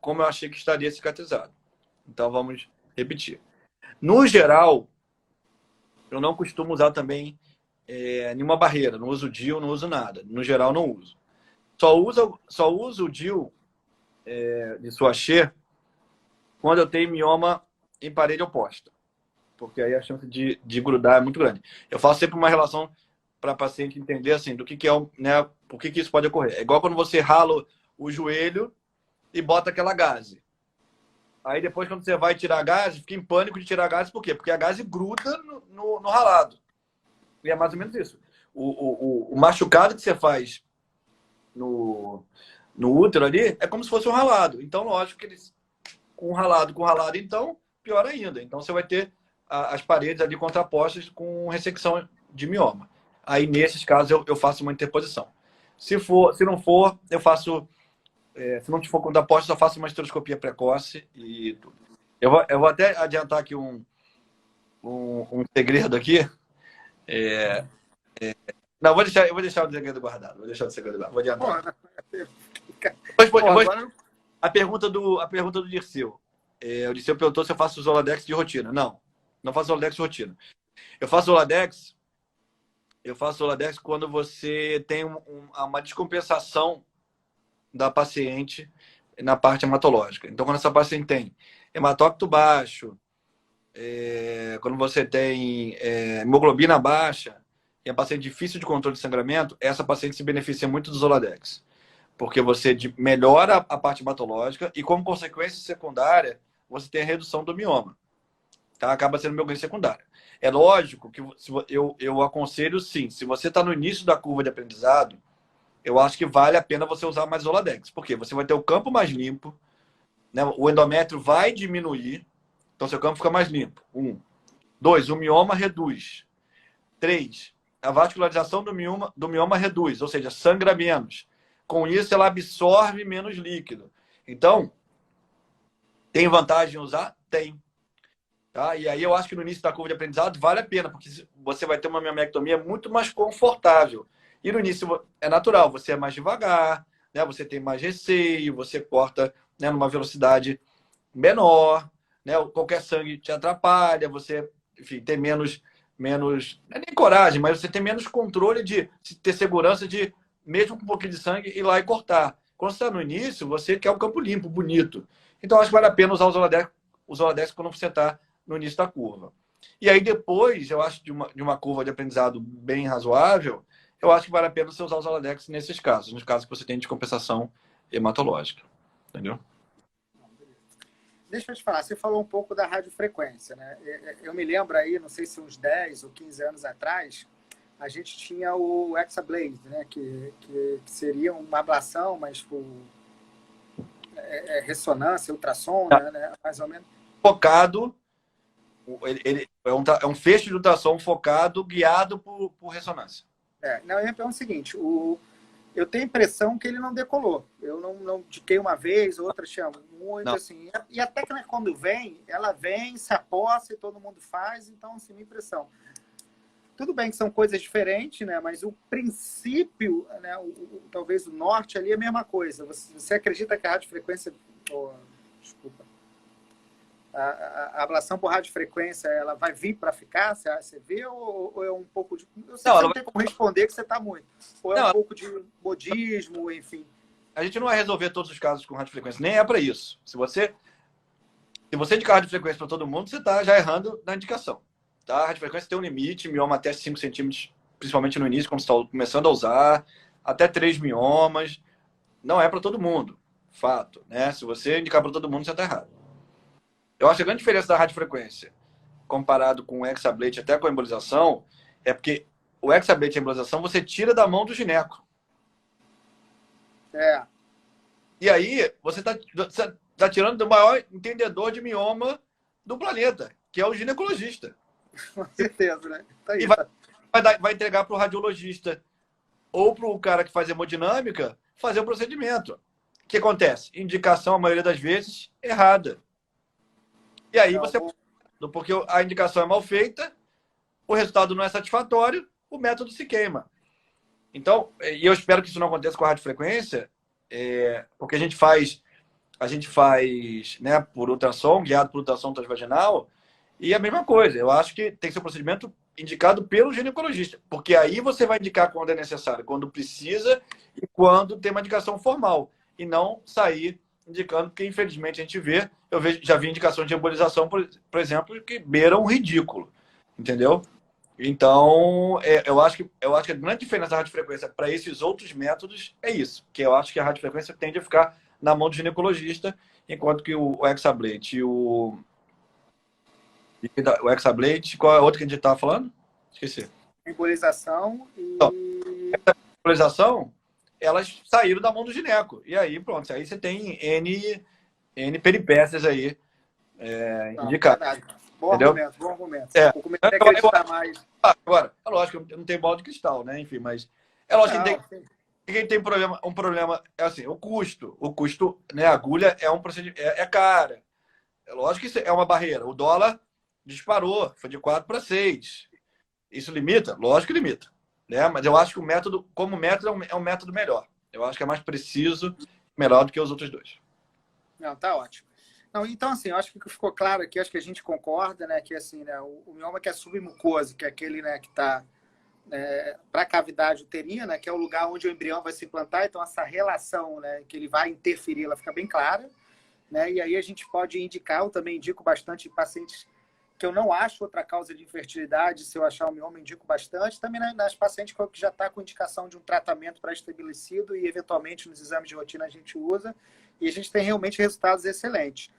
como eu achei que estaria cicatrizado. Então vamos repetir. No geral, eu não costumo usar também nenhuma barreira, não uso DIU, não uso nada. No geral, não uso. Só uso o DIU de Suaché quando eu tenho mioma em parede oposta, porque aí a chance de grudar é muito grande. Eu faço sempre uma relação para a paciente entender assim, do que é, né, por que isso pode ocorrer. É igual quando você rala o joelho e bota aquela gaze. Aí depois, quando você vai tirar a gaze, fica em pânico de tirar a gaze, por quê? Porque a gaze gruda no ralado. E é mais ou menos isso. O machucado que você faz no útero ali é como se fosse um ralado. Então, lógico que eles com ralado, então, pior ainda. Então, você vai ter as paredes ali contrapostas com ressecção de mioma. Aí, nesses casos, eu faço uma interposição. Se não for, eu faço Se não te for contraposto, só faço uma esteroscopia precoce e tudo. Eu vou até adiantar aqui um segredo aqui. Não, eu vou deixar o segredo guardado. Vou deixar o segredo guardado. Vou adiantar. Agora... A pergunta do Dirceu. O Dirceu perguntou se eu faço Zoladex de rotina. Não faço Zoladex de rotina. Eu faço Zoladex quando você tem uma descompensação da paciente na parte hematológica. Então, quando essa paciente tem hematócrito baixo, quando você tem hemoglobina baixa, e a paciente difícil de controle de sangramento, essa paciente se beneficia muito do Zoladex. Porque você melhora a parte hematológica e, como consequência secundária, você tem a redução do mioma. Tá? Acaba sendo miogrenia secundária. É lógico que eu aconselho, sim, se você está no início da curva de aprendizado, eu acho que vale a pena você usar mais Zoladex. Por quê? Você vai ter o campo mais limpo, né? O endométrio vai diminuir, então seu campo fica mais limpo. 2, o mioma reduz. 3, a vascularização do mioma reduz, ou seja, sangra menos. Com isso, ela absorve menos líquido. Então, tem vantagem em usar? Tem. Tá? E aí eu acho que no início da curva de aprendizado vale a pena, porque você vai ter uma miomectomia muito mais confortável. E no início é natural, você é mais devagar, né? Você tem mais receio, você corta, né, numa velocidade menor, né? Qualquer sangue te atrapalha, você, enfim, tem menos, não é nem coragem, mas você tem menos controle de ter segurança de, mesmo com um pouquinho de sangue, ir lá e cortar. Quando você está no início, você quer um campo limpo, bonito. Então, acho que vale a pena usar o Zoladex quando você está no início da curva. E aí, depois, eu acho, de uma curva de aprendizado bem razoável, eu acho que vale a pena você usar o Zoladex nesses casos, nos casos que você tem descompensação hematológica. Entendeu? Deixa eu te falar, você falou um pouco da radiofrequência, né? Eu me lembro aí, não sei se uns 10 ou 15 anos atrás, a gente tinha o Exablade, né? Que seria uma ablação, mas por ressonância, ultrassom, né? Mais ou menos. Focado, ele é um feixe de ultrassom focado, guiado por ressonância. Não, eu ia perguntar o seguinte, eu tenho a impressão que ele não decolou. Eu não diquei uma vez, outra tinha muito, não. Assim. E até que quando ela vem, se aposta e todo mundo faz, então, assim, minha impressão. Tudo bem que são coisas diferentes, né? Mas o princípio, né? Talvez o norte ali é a mesma coisa. Você acredita que a radiofrequência... desculpa. A ablação por radiofrequência, ela vai vir para ficar? Você vê? Ou é um pouco de... Eu sei que você não tem como responder que você está muito. Ou é um pouco de modismo, enfim. A gente não vai resolver todos os casos com radiofrequência. Nem é para isso. Se você indicar radiofrequência para todo mundo, você está já errando na indicação. Tá? A radiofrequência tem um limite, mioma até 5 centímetros, principalmente no início, quando você está começando a usar, até 3 miomas. Não é para todo mundo. Fato. Né? Se você indicar para todo mundo, você está errado. Eu acho que a grande diferença da radiofrequência, comparado com o hexablate, até com a embolização, é porque o hexablate e a embolização você tira da mão do gineco. E aí, você está tirando do maior entendedor de mioma do planeta, que é o ginecologista. Com certeza, né? Tá aí, e vai entregar para o radiologista ou para o cara que faz hemodinâmica fazer o procedimento. O que acontece? Indicação, a maioria das vezes, errada. E aí porque a indicação é mal feita, o resultado não é satisfatório, o método se queima. Então, e eu espero que isso não aconteça com a radiofrequência, porque a gente faz, né, por ultrassom, guiado por ultrassom transvaginal, e a mesma coisa. Eu acho que tem que ser um procedimento indicado pelo ginecologista, porque aí você vai indicar quando é necessário, quando precisa e quando tem uma indicação formal, e não sair indicando, porque infelizmente a gente vê, já vi indicações de embolização, por exemplo, que beiram um ridículo, entendeu? Então, eu acho que a grande diferença da radiofrequência para esses outros métodos é isso, que eu acho que a radiofrequência tende a ficar na mão do ginecologista, enquanto que o hexablate e o hexablate, qual é a outra que a gente estava falando? Esqueci. Embolização e... Então, a embolização, elas saíram da mão do gineco. E aí, pronto, aí você tem N peripécias aí indicadas. Bom argumento, bom argumento. Eu comecei a acreditar mais. Agora, é lógico que não tem bola de cristal, né? Enfim, mas é lógico que que tem um problema é assim, o custo. O custo, né? A agulha é um procedimento, é cara. É lógico que isso é uma barreira. O dólar disparou, foi de 4 para 6. Isso limita? Lógico que limita. Né? Mas eu acho que o método, como método, é um método melhor. Eu acho que é mais preciso, melhor do que os outros dois. Não, tá ótimo. Não, então, assim, eu acho que ficou claro aqui, acho que a gente concorda, né, que assim, né, o mioma que é submucoso, que é aquele, né, que está para a cavidade uterina, né, que é o lugar onde o embrião vai se implantar, então essa relação, né, que ele vai interferir, ela fica bem clara, né, e aí a gente pode indicar, eu também indico bastante em pacientes que eu não acho outra causa de infertilidade, se eu achar o mioma, indico bastante, também nas pacientes que já está com indicação de um tratamento pré-estabelecido e, eventualmente, nos exames de rotina a gente usa, e a gente tem realmente resultados excelentes.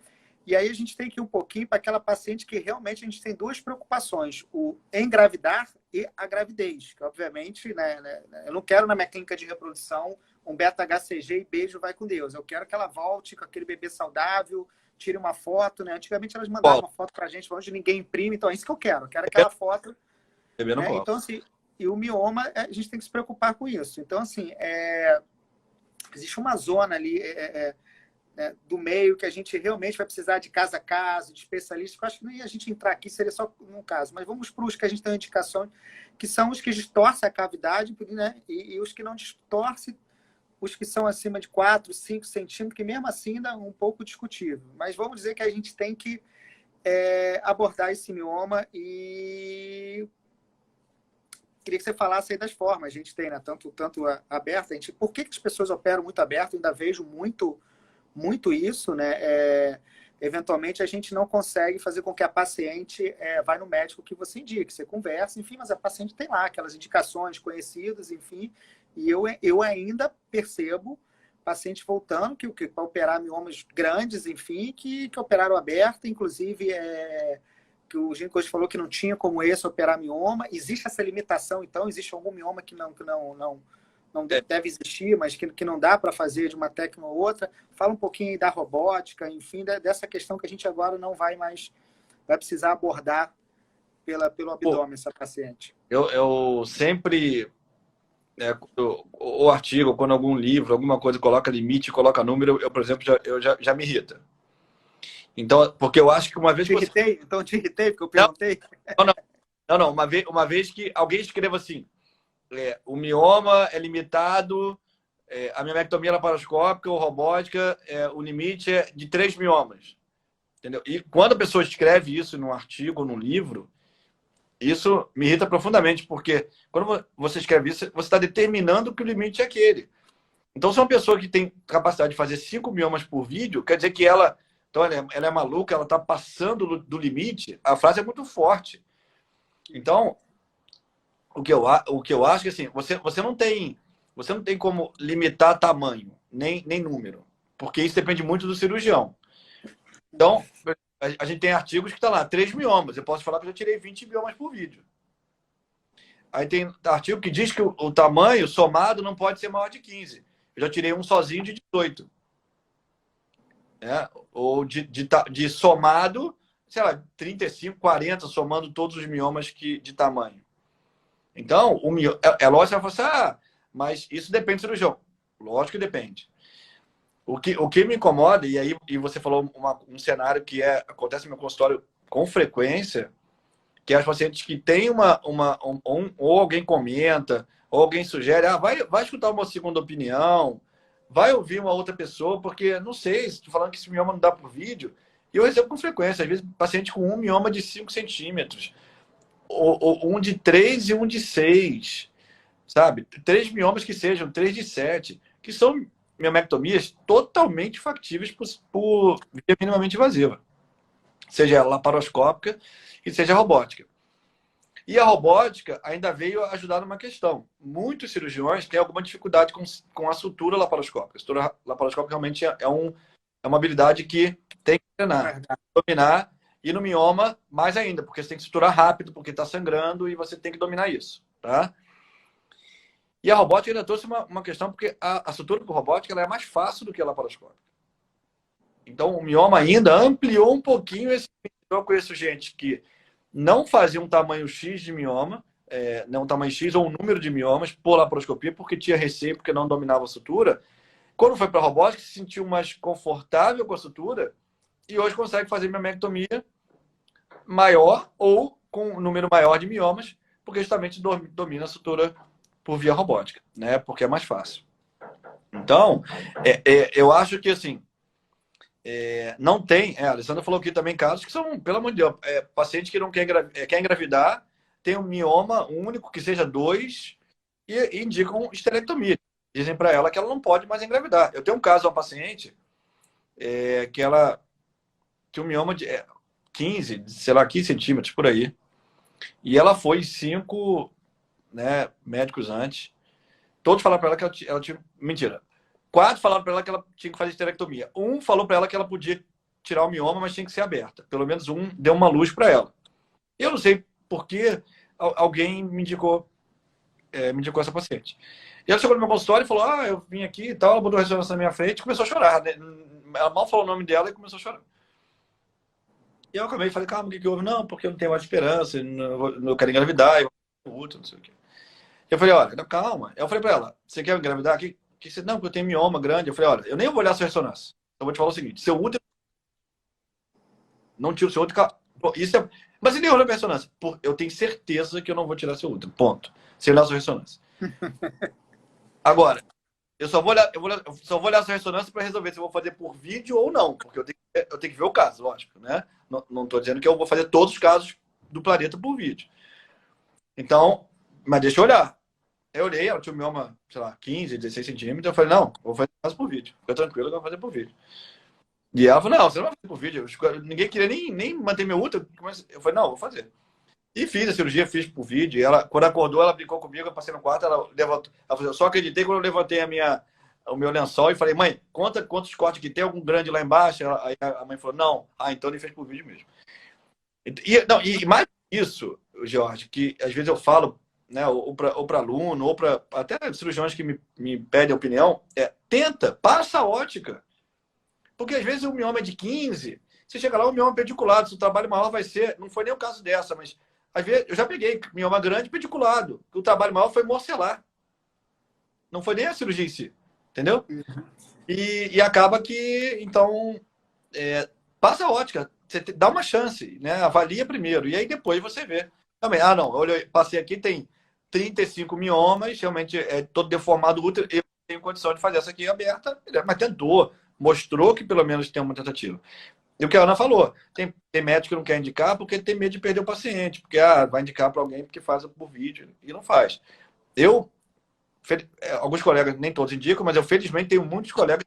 E aí a gente tem que ir um pouquinho para aquela paciente que realmente a gente tem duas preocupações, o engravidar e a gravidez, que obviamente, né, eu não quero na minha clínica de reprodução um beta-HCG e beijo, vai com Deus. Eu quero que ela volte com aquele bebê saudável, tire uma foto, né? Antigamente elas mandavam uma foto para a gente, hoje ninguém imprime, então é isso que eu quero aquela foto. Né? Então, assim, e o mioma, a gente tem que se preocupar com isso. Então, assim, existe uma zona ali do meio que a gente realmente vai precisar de caso a caso, de especialista. Eu acho que não ia a gente entrar aqui, seria só um caso, mas vamos para os que a gente tem indicação, que são os que distorcem a cavidade, né? E os que não distorcem, os que são acima de 4, 5 centímetros, que mesmo assim ainda é um pouco discutível. Mas vamos dizer que a gente tem que abordar esse mioma e queria que você falasse aí das formas. A gente tem, né, tanto aberta, por que as pessoas operam muito aberto? Eu ainda vejo muito isso, né? Eventualmente a gente não consegue fazer com que a paciente vá no médico que você indique, você conversa, enfim, mas a paciente tem lá aquelas indicações conhecidas, enfim, e eu ainda percebo paciente voltando que para operar miomas grandes, enfim, que operaram aberto, inclusive que o ginecologista falou que não tinha como esse operar mioma. Existe essa limitação, então? Existe algum mioma que não deve existir, mas que não dá para fazer de uma técnica ou outra? Fala um pouquinho da robótica, enfim, dessa questão que a gente agora não vai precisar abordar pelo abdômen essa paciente. Eu sempre, o artigo, quando algum livro, alguma coisa coloca limite, coloca número, eu por exemplo, já me irrita. Então, porque eu acho que uma vez... Então te irritei, porque eu perguntei? Não. Uma vez que alguém escreva assim, o mioma é limitado, a miomectomia laparoscópica ou robótica, o limite é de 3 miomas. Entendeu? E quando a pessoa escreve isso num artigo, num livro, isso me irrita profundamente, porque quando você escreve isso, você está determinando que o limite é aquele. Então, se uma pessoa que tem capacidade de fazer 5 miomas por vídeo, quer dizer que ela é maluca, ela está passando do limite, a frase é muito forte. Então, o que eu acho que assim, você não tem como limitar tamanho, nem número, porque isso depende muito do cirurgião. Então, a gente tem artigos que está lá, 3 miomas. Eu posso falar que eu já tirei 20 miomas por vídeo. Aí tem artigo que diz que o tamanho somado não pode ser maior de 15. Eu já tirei um sozinho de 18. Ou de somado, sei lá, 35, 40, somando todos os miomas de tamanho. Então, lógico que você vai falar assim, mas isso depende do cirurgião. Lógico que depende. O que me incomoda, e você falou um cenário que acontece no meu consultório com frequência, que é as pacientes que têm ou alguém comenta, ou alguém sugere, vai escutar uma segunda opinião, vai ouvir uma outra pessoa, porque não sei, estou falando que esse mioma não dá por vídeo, e eu recebo com frequência, às vezes, paciente com um mioma de 5 centímetros, ou um de 3 e um de 6, sabe? 3 miomas que sejam 3 de 7, que são miomectomias totalmente factíveis por via minimamente invasiva, seja laparoscópica e seja robótica. E a robótica ainda veio ajudar numa questão. Muitos cirurgiões têm alguma dificuldade com a sutura laparoscópica. A sutura laparoscópica realmente é uma habilidade que tem que treinar, dominar, e no mioma mais ainda, porque você tem que suturar rápido, porque está sangrando e você tem que dominar isso, tá? E a robótica ainda trouxe uma questão, porque a sutura por robótica ela é mais fácil do que a laparoscópica. Então, o mioma ainda ampliou um pouquinho esse... Eu conheço gente que não fazia um tamanho X de mioma, um tamanho X ou um número de miomas por laparoscopia, porque tinha receio, porque não dominava a sutura. Quando foi para a robótica, se sentiu mais confortável com a sutura e hoje consegue fazer miomectomia maior ou com um número maior de miomas, porque justamente domina a sutura por via robótica, né? Porque é mais fácil. Então, eu acho que assim, não tem. A Alessandra falou aqui também casos que são, pelo amor de Deus, paciente que não quer engravidar, tem um mioma único, que seja 2, e indicam esterectomia. Dizem para ela que ela não pode mais engravidar. Eu tenho um caso de uma paciente que ela tinha um mioma de 15, sei lá, 15 centímetros por aí. E ela foi 5, né, médicos antes. Todos falaram para ela que ela tinha. Mentira. 4 falaram para ela que ela tinha que fazer esterectomia. Um falou para ela que ela podia tirar o mioma, mas tinha que ser aberta. Pelo menos um deu uma luz para ela. Eu não sei por que alguém me indicou essa paciente. E ela chegou no meu consultório e falou: eu vim aqui e tal. Ela botou a ressonância na minha frente e começou a chorar. Né? Ela mal falou o nome dela e começou a chorar. E eu acabei e falei: calma, o que houve? Não, porque eu não tenho mais esperança, não quero engravidar, eu não sei o quê. Eu falei: olha, não, calma. Eu falei para ela: você quer engravidar? Não, porque eu tenho mioma grande. Eu falei: olha, eu nem vou olhar a sua ressonância. Eu vou te falar o seguinte: seu útero. Não tiro o seu útero. Isso é. Mas ele nem olhou a ressonância. Eu tenho certeza que eu não vou tirar seu útero. Ponto. Sem olhar a sua ressonância. Agora, eu só vou olhar a sua ressonância para resolver se eu vou fazer por vídeo ou não. Porque eu tenho que ver o caso, lógico, né? Não estou dizendo que eu vou fazer todos os casos do planeta por vídeo. Então, mas deixa eu olhar. Eu olhei, ela tinha um mioma, sei lá, 15, 16 centímetros. Eu falei: não, vou fazer caso por vídeo. Fica tranquilo que eu vou fazer por vídeo. E ela falou: não, você não vai fazer por vídeo. Ninguém queria nem manter meu útero. Eu falei: não, vou fazer. E fiz a cirurgia, fiz por vídeo. E ela, quando acordou, ela brincou comigo, eu passei no quarto, ela levantou. Ela falou: eu só acreditei quando eu levantei o meu lençol e falei: mãe, conta quantos cortes que tem, algum grande lá embaixo? Aí a mãe falou: não. Então ele fez por vídeo mesmo. E mais isso, Jorge, que às vezes eu falo, né, ou para aluno, ou para até cirurgiões que me pedem opinião, passa a ótica. Porque às vezes o mioma é de 15, você chega lá, o mioma pediculado, se o trabalho maior vai ser, não foi nem o caso dessa, mas às vezes eu já peguei mioma grande pediculado, o trabalho maior foi morcelar. Não foi nem a cirurgia em si, entendeu? E acaba que, então, passa a ótica, você dá uma chance, né? Avalia primeiro, e aí depois você vê. Também, não, eu passei aqui, tem 35 miomas, realmente é todo deformado útero, eu tenho condição de fazer essa aqui aberta, mas tentou, mostrou que pelo menos tem uma tentativa. E o que a Ana falou, tem médico que não quer indicar porque tem medo de perder o paciente, porque vai indicar para alguém porque faz por vídeo, e não faz. Alguns colegas, nem todos indicam, mas eu felizmente tenho muitos colegas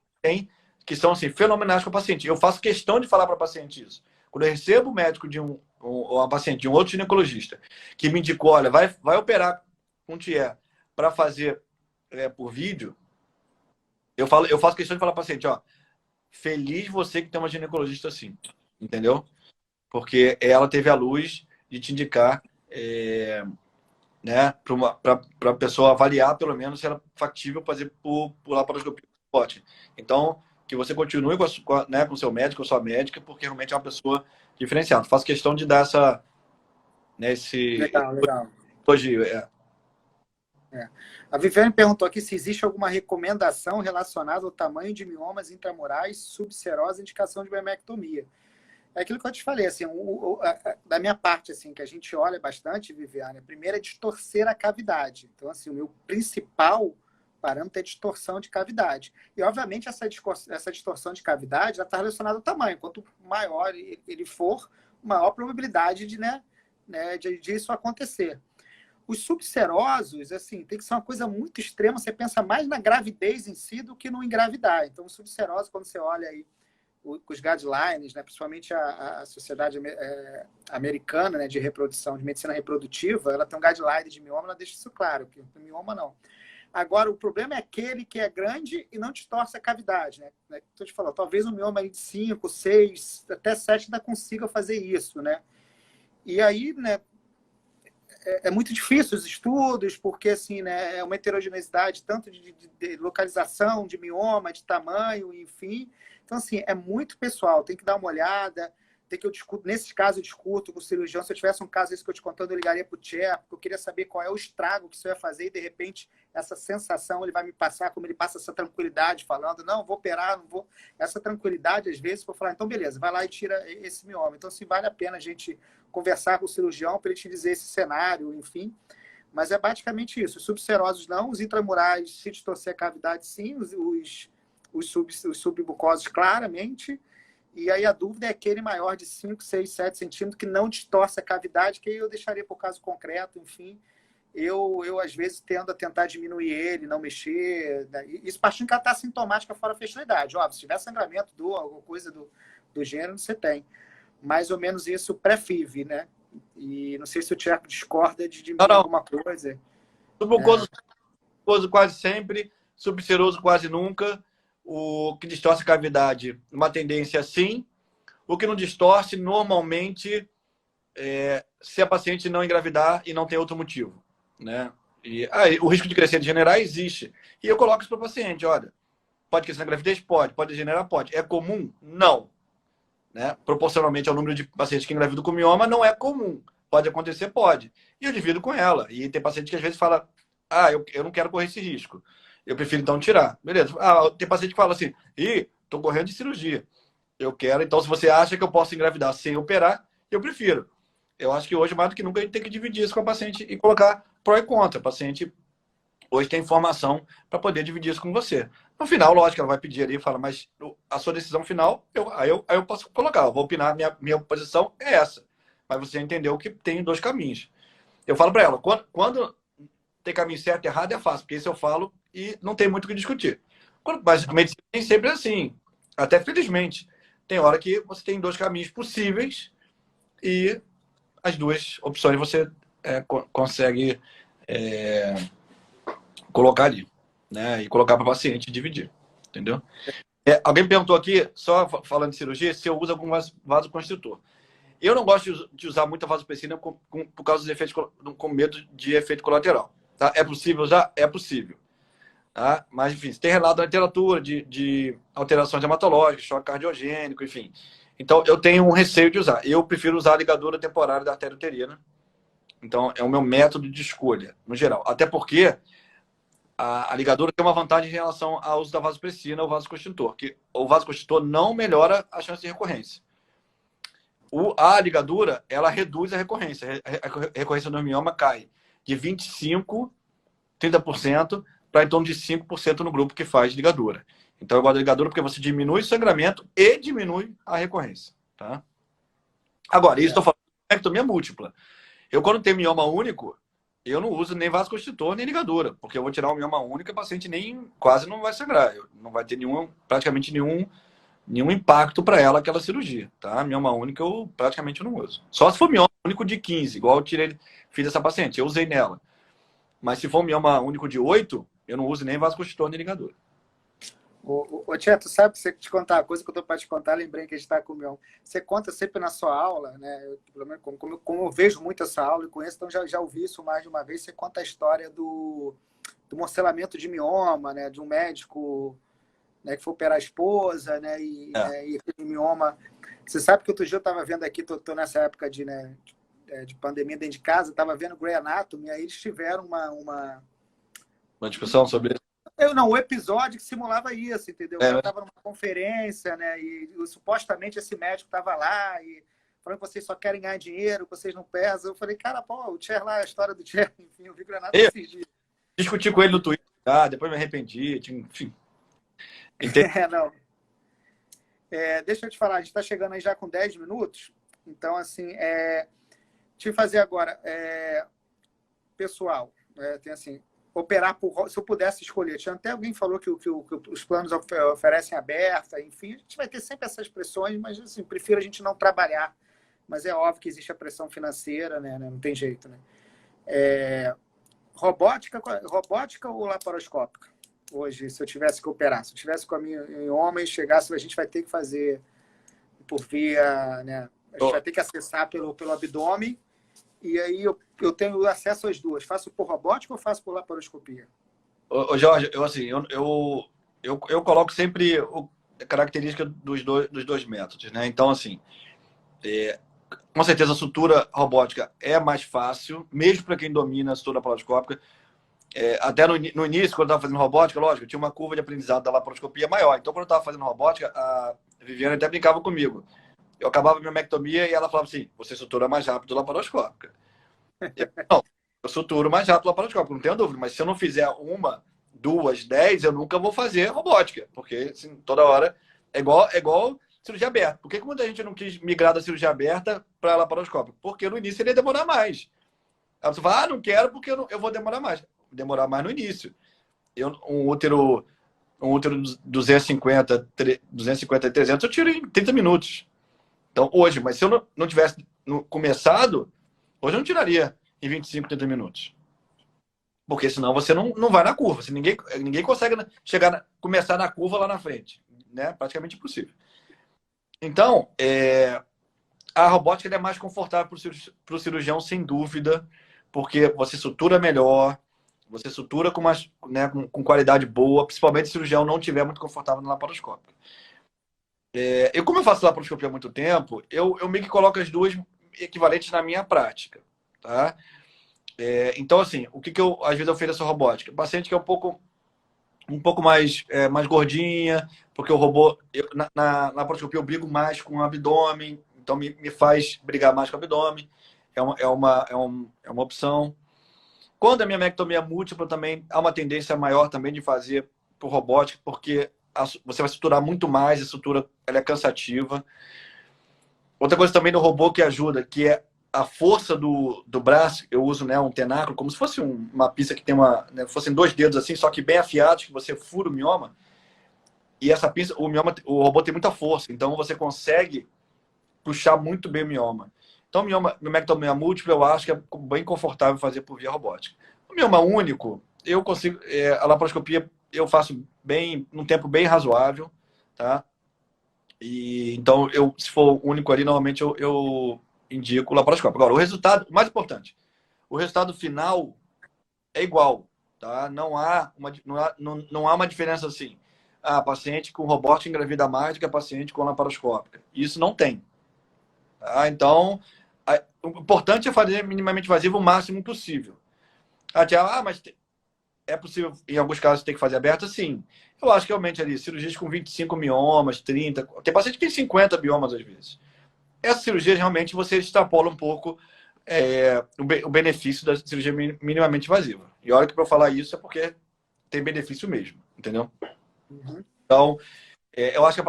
que são assim, fenomenais com o paciente. Eu faço questão de falar para o paciente isso. Quando eu recebo o médico de uma paciente, de um outro ginecologista, que me indicou: olha, vai operar com TIE para fazer por vídeo, eu faço questão de falar para o paciente: feliz você que tem uma ginecologista assim, entendeu? Porque ela teve a luz de te indicar, né, para a pessoa avaliar pelo menos se era factível fazer por laparoscopia. Então, que você continue com o seu médico ou sua médica, porque realmente é uma pessoa diferenciada. Faço questão de dar essa, né, Legal. elogio. A Viviane perguntou aqui se existe alguma recomendação relacionada ao tamanho de miomas intramurais, subserosa e indicação de biomectomia. É aquilo que eu te falei, assim, da minha parte, assim, que a gente olha bastante, Viviane, primeiro é distorcer a cavidade. Então, assim, o meu principal parâmetro é distorção de cavidade. E, obviamente, essa distorção de cavidade está relacionada ao tamanho. Quanto maior ele for, maior a probabilidade de isso acontecer. Os subserosos, assim, tem que ser uma coisa muito extrema. Você pensa mais na gravidez em si do que no engravidar. Então, os subserosos, quando você olha aí os guidelines, né, principalmente a Sociedade Americana, né, de Reprodução, de Medicina Reprodutiva, ela tem um guideline de mioma, ela deixa isso claro, que mioma não. Agora, o problema é aquele que é grande e não distorce a cavidade, né? Então, te falou, talvez um mioma aí de 5, 6, até 7 ainda consiga fazer isso, né? E aí, né, é muito difícil os estudos, porque assim, né, é uma heterogeneidade tanto de localização, de mioma, de tamanho, enfim. Então, assim, é muito pessoal, tem que dar uma olhada, ter que eu discuto. Nesses casos, eu discuto com o cirurgião. Se eu tivesse um caso esse que eu te contando, eu ligaria para o Tchê, porque eu queria saber qual é o estrago que isso ia fazer e, de repente, essa sensação ele vai me passar, como ele passa essa tranquilidade, falando, não, vou operar, não vou. Essa tranquilidade, às vezes, vou falar, então, beleza, vai lá e tira esse mioma. Então, se vale a pena a gente conversar com o cirurgião para ele te dizer esse cenário, enfim. Mas é basicamente isso. Os subserosos não, os intramurais, se distorcer a cavidade, sim, os submucosos, claramente. E aí a dúvida é aquele maior de 5, 6, 7 centímetros que não distorce a cavidade, que aí eu deixaria por caso concreto, enfim. Eu às vezes, tendo a tentar diminuir ele, não mexer. Né? Isso partindo que ela está sintomática fora a fertilidade. Óbvio, se tiver sangramento, dor, alguma coisa do gênero, você tem. Mais ou menos isso pré-FIV, né? E não sei se o Tiago discorda de diminuir alguma coisa. Submucoso quase sempre, subseroso quase nunca. O que distorce a cavidade, uma tendência sim. O que não distorce, normalmente, se a paciente não engravidar e não tem outro motivo. Né? E o risco de crescer e degenerar existe. E eu coloco isso para o paciente, olha, pode crescer na gravidez? Pode. Pode degenerar? Pode. É comum? Não. Né? Proporcionalmente ao número de pacientes que engravidam com mioma, não é comum. Pode acontecer? Pode. E eu divido com ela. E tem paciente que às vezes fala, eu não quero correr esse risco. Eu prefiro então tirar. Beleza. Tem paciente que fala assim, tô correndo de cirurgia. Eu quero, então se você acha que eu posso engravidar sem operar, eu prefiro. Eu acho que hoje, mais do que nunca, a gente tem que dividir isso com a paciente e colocar pró e contra. A paciente hoje tem informação para poder dividir isso com você. No final, lógico, ela vai pedir ali e fala, mas a sua decisão final, aí eu posso colocar. Eu vou opinar, minha posição é essa. Mas você entendeu que tem 2 caminhos. Eu falo para ela, quando tem caminho certo e errado é fácil, porque isso eu falo e não tem muito o que discutir. Mas a medicina nem sempre é assim. Até felizmente. Tem hora que você tem 2 caminhos possíveis e as 2 opções você consegue colocar ali. Né? E colocar para o paciente dividir. Entendeu? Alguém perguntou aqui, só falando de cirurgia, se eu uso algum vasoconstritor. Eu não gosto de usar muita vasopressina por causa dos efeitos, com medo de efeito colateral. Tá? É possível usar? É possível. Tá? Mas, enfim, tem relato na literatura de alterações hematológicas, choque cardiogênico, enfim. Então, eu tenho um receio de usar. Eu prefiro usar a ligadura temporária da artéria uterina. Então, é o meu método de escolha, no geral. Até porque a ligadura tem uma vantagem em relação ao uso da vasopressina ou vasoconstritor, que o vasoconstritor não melhora a chance de recorrência. A ligadura, ela reduz a recorrência. A recorrência do mioma cai de 25%, 30%, para em torno de 5% no grupo que faz ligadura. Então, eu gosto da ligadura porque você diminui o sangramento e diminui a recorrência. Tá? Agora, isso estou falando de ectomia múltipla. Eu, quando tenho mioma único, eu não uso nem vasoconstritor, nem ligadura, porque eu vou tirar o mioma único e o paciente quase não vai sangrar. Não vai ter praticamente nenhum impacto para ela aquela cirurgia. Tá? Mioma único eu praticamente não uso. Só se for mioma único de 15, igual fiz essa paciente, eu usei nela. Mas se for um mioma único de 8, eu não uso nem vasoconstritor nem ligadura. Ô Tia, tu sabe, você te contar a coisa que eu estou para te contar, lembrei que a gente está com o mioma. Você conta sempre na sua aula, né? Pelo menos como eu vejo muito essa aula e conheço, então já ouvi isso mais de uma vez. Você conta a história do morcelamento de mioma, né? De um médico, né, que foi operar a esposa, né? E aquele mioma. Você sabe que outro dia eu estava vendo aqui, tô nessa época de pandemia dentro de casa, estava vendo Grey Anatomy, aí eles tiveram uma discussão sobre isso. O episódio que simulava isso, entendeu? Eu estava numa conferência, né? E supostamente esse médico estava lá e falando que vocês só querem ganhar dinheiro, que vocês não pesam. Eu falei, cara, o Cher lá, a história do Cher, enfim, eu vi Granada esses dias. Discuti com ele no Twitter, depois me arrependi, enfim. Deixa eu te falar, a gente está chegando aí já com 10 minutos, então, assim, deixa eu fazer agora, pessoal, tem assim, operar se eu pudesse escolher. Tinha até alguém que falou que os planos oferecem aberta, enfim, a gente vai ter sempre essas pressões, mas assim, prefiro a gente não trabalhar. Mas é óbvio que existe a pressão financeira, né? Não tem jeito, né? Robótica ou laparoscópica? Hoje, se eu tivesse que operar, se eu tivesse com a minha em homem, chegasse, a gente vai ter que fazer por via, né? A gente vai ter que acessar pelo abdômen. E aí eu tenho acesso às 2. Faço por robótica ou faço por laparoscopia? Ô Jorge, eu coloco sempre a característica dos dois métodos, né? Então, assim, Com certeza a sutura robótica é mais fácil, mesmo para quem domina a sutura laparoscópica. Até no início, quando eu estava fazendo robótica, lógico, eu tinha uma curva de aprendizado da laparoscopia maior. Então, quando eu estava fazendo robótica, a Viviane até brincava comigo. Eu acabava a minha mectomia e ela falava assim: você sutura mais rápido laparoscópica. Não, eu suturo mais rápido laparoscópica, não tenho dúvida. Mas se eu não fizer uma, duas, 10, eu nunca vou fazer robótica. Porque assim, toda hora é igual cirurgia aberta. Por que muita gente não quis migrar da cirurgia aberta para laparoscópica? Porque no início ele ia demorar mais. Aí você fala, não quero porque eu vou demorar mais. Demorar mais no início. Um útero 250 e 300 eu tiro em 30 minutos. Então, hoje, mas se eu não tivesse começado, hoje eu não tiraria em 25, 30 minutos. Porque senão você não vai na curva. Ninguém consegue começar na curva lá na frente. Né? Praticamente impossível. Então, a robótica é mais confortável para o cirurgião, sem dúvida, porque você sutura melhor, você sutura com qualidade boa, principalmente se o cirurgião não estiver muito confortável na laparoscópica. Como eu faço laparoscopia há muito tempo, eu meio que coloco as duas equivalentes na minha prática. Tá? Então, assim, o que eu às vezes eu ofereço robótica? Paciente que é um pouco mais gordinha, porque o robô, na laparoscopia eu brigo mais com o abdômen, então me faz brigar mais com o abdômen, é uma opção. Quando a minha mectomia múltipla, também há uma tendência maior também de fazer por robótica, porque você vai suturar muito mais, a sutura ela é cansativa. Outra coisa também do robô que ajuda, que é a força do braço. Eu uso, né, um tenacro, como se fosse uma pinça que tem fossem 2 dedos assim, só que bem afiados, que você fura o mioma. E essa pinça, o robô tem muita força, então você consegue puxar muito bem o mioma. Então, miomectomia múltipla, eu acho que é bem confortável fazer por via robótica. O mioma único, eu consigo, a laparoscopia eu faço num tempo bem razoável, tá? E então, se for único ali, normalmente eu indico laparoscópico. Agora, o resultado, mais importante, o resultado final é igual, tá? Não há uma diferença assim. Paciente com robótica engravida mais do que a paciente com laparoscópica. Isso não tem. Tá? Então, o importante é fazer minimamente invasivo o máximo possível. Mas é possível, em alguns casos, ter que fazer aberta? Sim. Eu acho que realmente ali, cirurgias com 25 miomas, 30, tem paciente que tem 50 biomas às vezes. Essas cirurgias, realmente, você extrapola um pouco o benefício da cirurgia minimamente invasiva. E a hora que para eu falar isso é porque tem benefício mesmo, entendeu? Uhum. Então, eu acho que,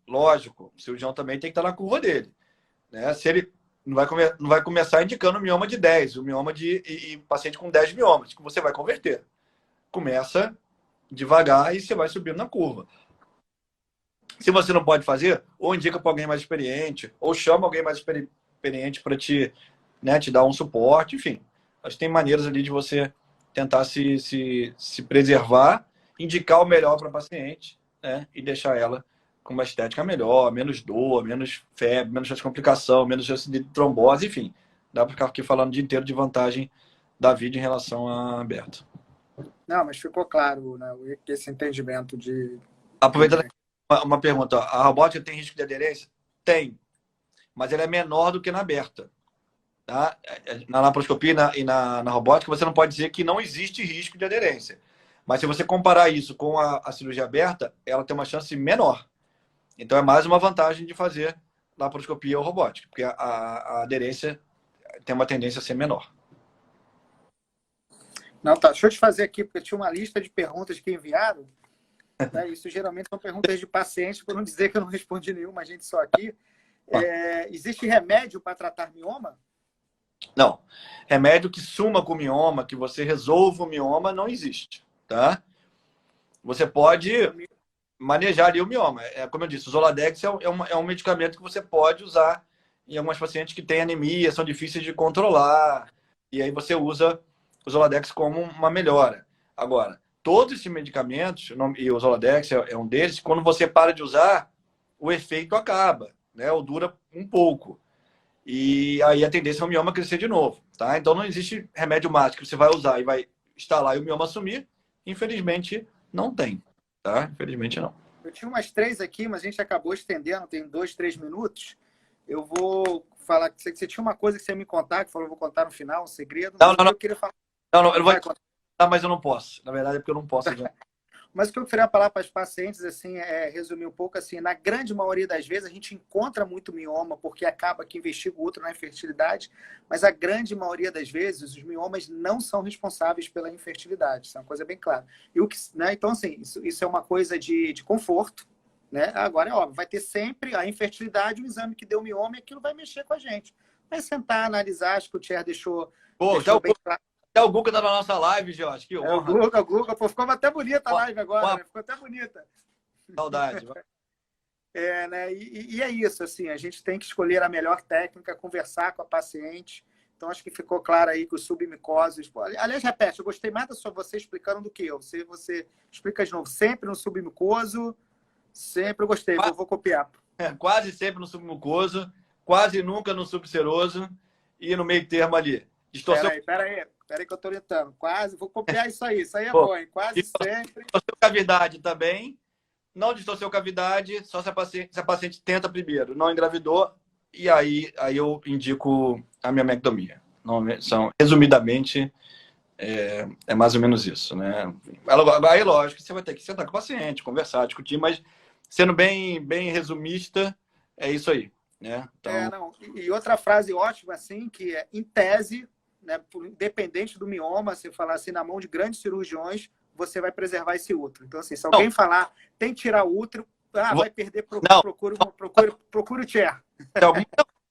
lógico, o cirurgião também tem que estar na curva dele. Né? Se ele não vai começar indicando mioma de 10, o mioma e paciente com 10 miomas, que você vai converter. Começa devagar e você vai subindo na curva. Se você não pode fazer, ou indica para alguém mais experiente, ou chama alguém mais experiente para te dar um suporte, enfim. Acho que tem maneiras ali de você tentar se preservar, indicar o melhor para a paciente, né? E deixar ela com uma estética melhor, menos dor, menos febre, menos chance de complicação, menos chance de trombose, enfim. Dá para ficar aqui falando o dia inteiro de vantagem da vida em relação a aberto. Não, mas ficou claro, né, esse entendimento de... Aproveitando uma pergunta, a robótica tem risco de aderência? Tem, mas ela é menor do que na aberta. Tá? Na laparoscopia e na robótica, você não pode dizer que não existe risco de aderência. Mas se você comparar isso com a cirurgia aberta, ela tem uma chance menor. Então é mais uma vantagem de fazer laparoscopia ou robótica, porque a aderência tem uma tendência a ser menor. Não, tá. Deixa eu te fazer aqui, porque tinha uma lista de perguntas que enviaram. Né? Isso geralmente são perguntas de pacientes, por não dizer que eu não respondi nenhuma, a gente só aqui. Existe remédio para tratar mioma? Não. Remédio que suma com o mioma, que você resolva o mioma, não existe. Tá? Você pode manejar ali o mioma. Como eu disse, o Zoladex é um medicamento que você pode usar em algumas pacientes que têm anemia, são difíceis de controlar, e aí você usa o Zoladex como uma melhora. Agora, todos esses medicamentos, e o Zoladex é um deles, quando você para de usar, o efeito acaba, né? Ou dura um pouco. E aí a tendência é o mioma crescer de novo. Tá? Então não existe remédio mágico que você vai usar e vai instalar e o mioma sumir. Infelizmente, não tem. Tá? Infelizmente, não. Eu tinha umas 3 aqui, mas a gente acabou estendendo, tem 2, 3 minutos. eu vou falar que você tinha uma coisa que você ia me contar, que falou, vou contar no final, um segredo, Não, mas não, não. eu queria falar. Não, não, eu não vou Vai contar. contar, mas eu não posso. Na verdade, é porque eu não posso adiantar. Mas o que eu queria falar para os pacientes, assim, resumir um pouco, assim, na grande maioria das vezes a gente encontra muito mioma, porque acaba que investiga o útero na infertilidade, mas a grande maioria das vezes os miomas não são responsáveis pela infertilidade, isso é uma coisa bem clara. E o que, né, então, assim, isso é uma coisa de conforto, né? Agora, é óbvio, vai ter sempre a infertilidade, o exame que deu mioma, e aquilo vai mexer com a gente. Vai sentar, analisar, acho que o Thierry Pô, deixou bem claro. até o Guga tá na nossa live, Jorge. Que É, honra. O Guga, pô, ficou até bonita a live agora, Uma né? Ficou até bonita. saudade. Né? E é isso, assim, a gente tem que escolher a melhor técnica, conversar com a paciente. Então, acho que ficou claro aí que os submicoses... Pô, aliás, repete, eu gostei mais da sua você explicando do que eu. Você explica de novo, sempre no submucoso, sempre eu gostei, vou copiar. Quase sempre no submucoso, quase nunca no subseroso e no meio termo ali. Distorceu, Peraí que eu tô tentando. Quase, vou copiar isso aí é pô, bom, hein? Quase sempre. distorceu cavidade também. Não distorceu cavidade, só se a paciente tenta primeiro, não engravidou, e aí eu indico a miomectomia. Resumidamente, é mais ou menos isso, né? Aí, lógico, você vai ter que sentar com o paciente, conversar, discutir, mas sendo bem resumista, é isso aí, né? Então, Não. E outra frase ótima, assim, que é, em tese, né, independente do mioma, se falar assim, na mão de grandes cirurgiões, você vai preservar esse útero. Então, assim, se alguém falar, tem que tirar o útero, vai perder, procure o Tcher.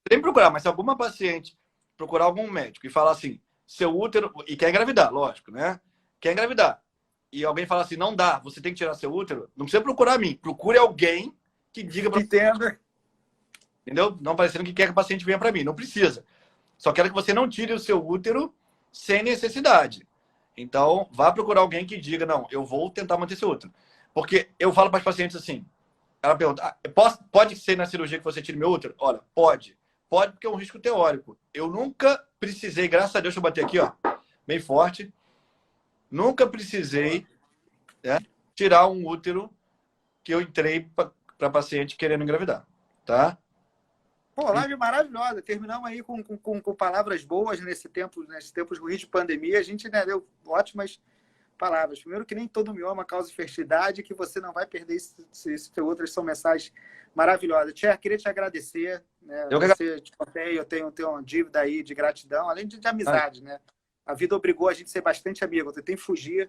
Tem que procurar, mas se alguma paciente procurar algum médico e falar assim, seu útero, e quer engravidar, lógico, né? Quer engravidar, e alguém fala assim, não dá, você tem que tirar seu útero, não precisa procurar a mim, procure alguém que diga pra você. Entendo. Entendeu? Não parecendo que quer que o paciente venha para mim, não precisa. Só quero que você não tire o seu útero sem necessidade. Então, vá procurar alguém que diga, não, eu vou tentar manter seu útero. Porque eu falo para as pacientes assim, ela pergunta, pode ser na cirurgia que você tire meu útero? Olha, pode. Pode porque é um risco teórico. Eu nunca precisei, graças a Deus, deixa eu bater aqui, ó, bem forte, nunca precisei, né, tirar um útero que eu entrei para paciente querendo engravidar, tá? Pô, live maravilhosa. Terminamos aí com palavras boas nesses tempos ruins de pandemia. A gente, né, deu ótimas palavras. Primeiro, que nem todo mioma causa fertilidade, que você não vai perder esse outras são mensagens maravilhosas. Tia, queria te agradecer. Né? Você, te contei, eu tenho uma dívida aí de gratidão, além de amizade, né? A vida obrigou a gente a ser bastante amigo. Eu tentei fugir,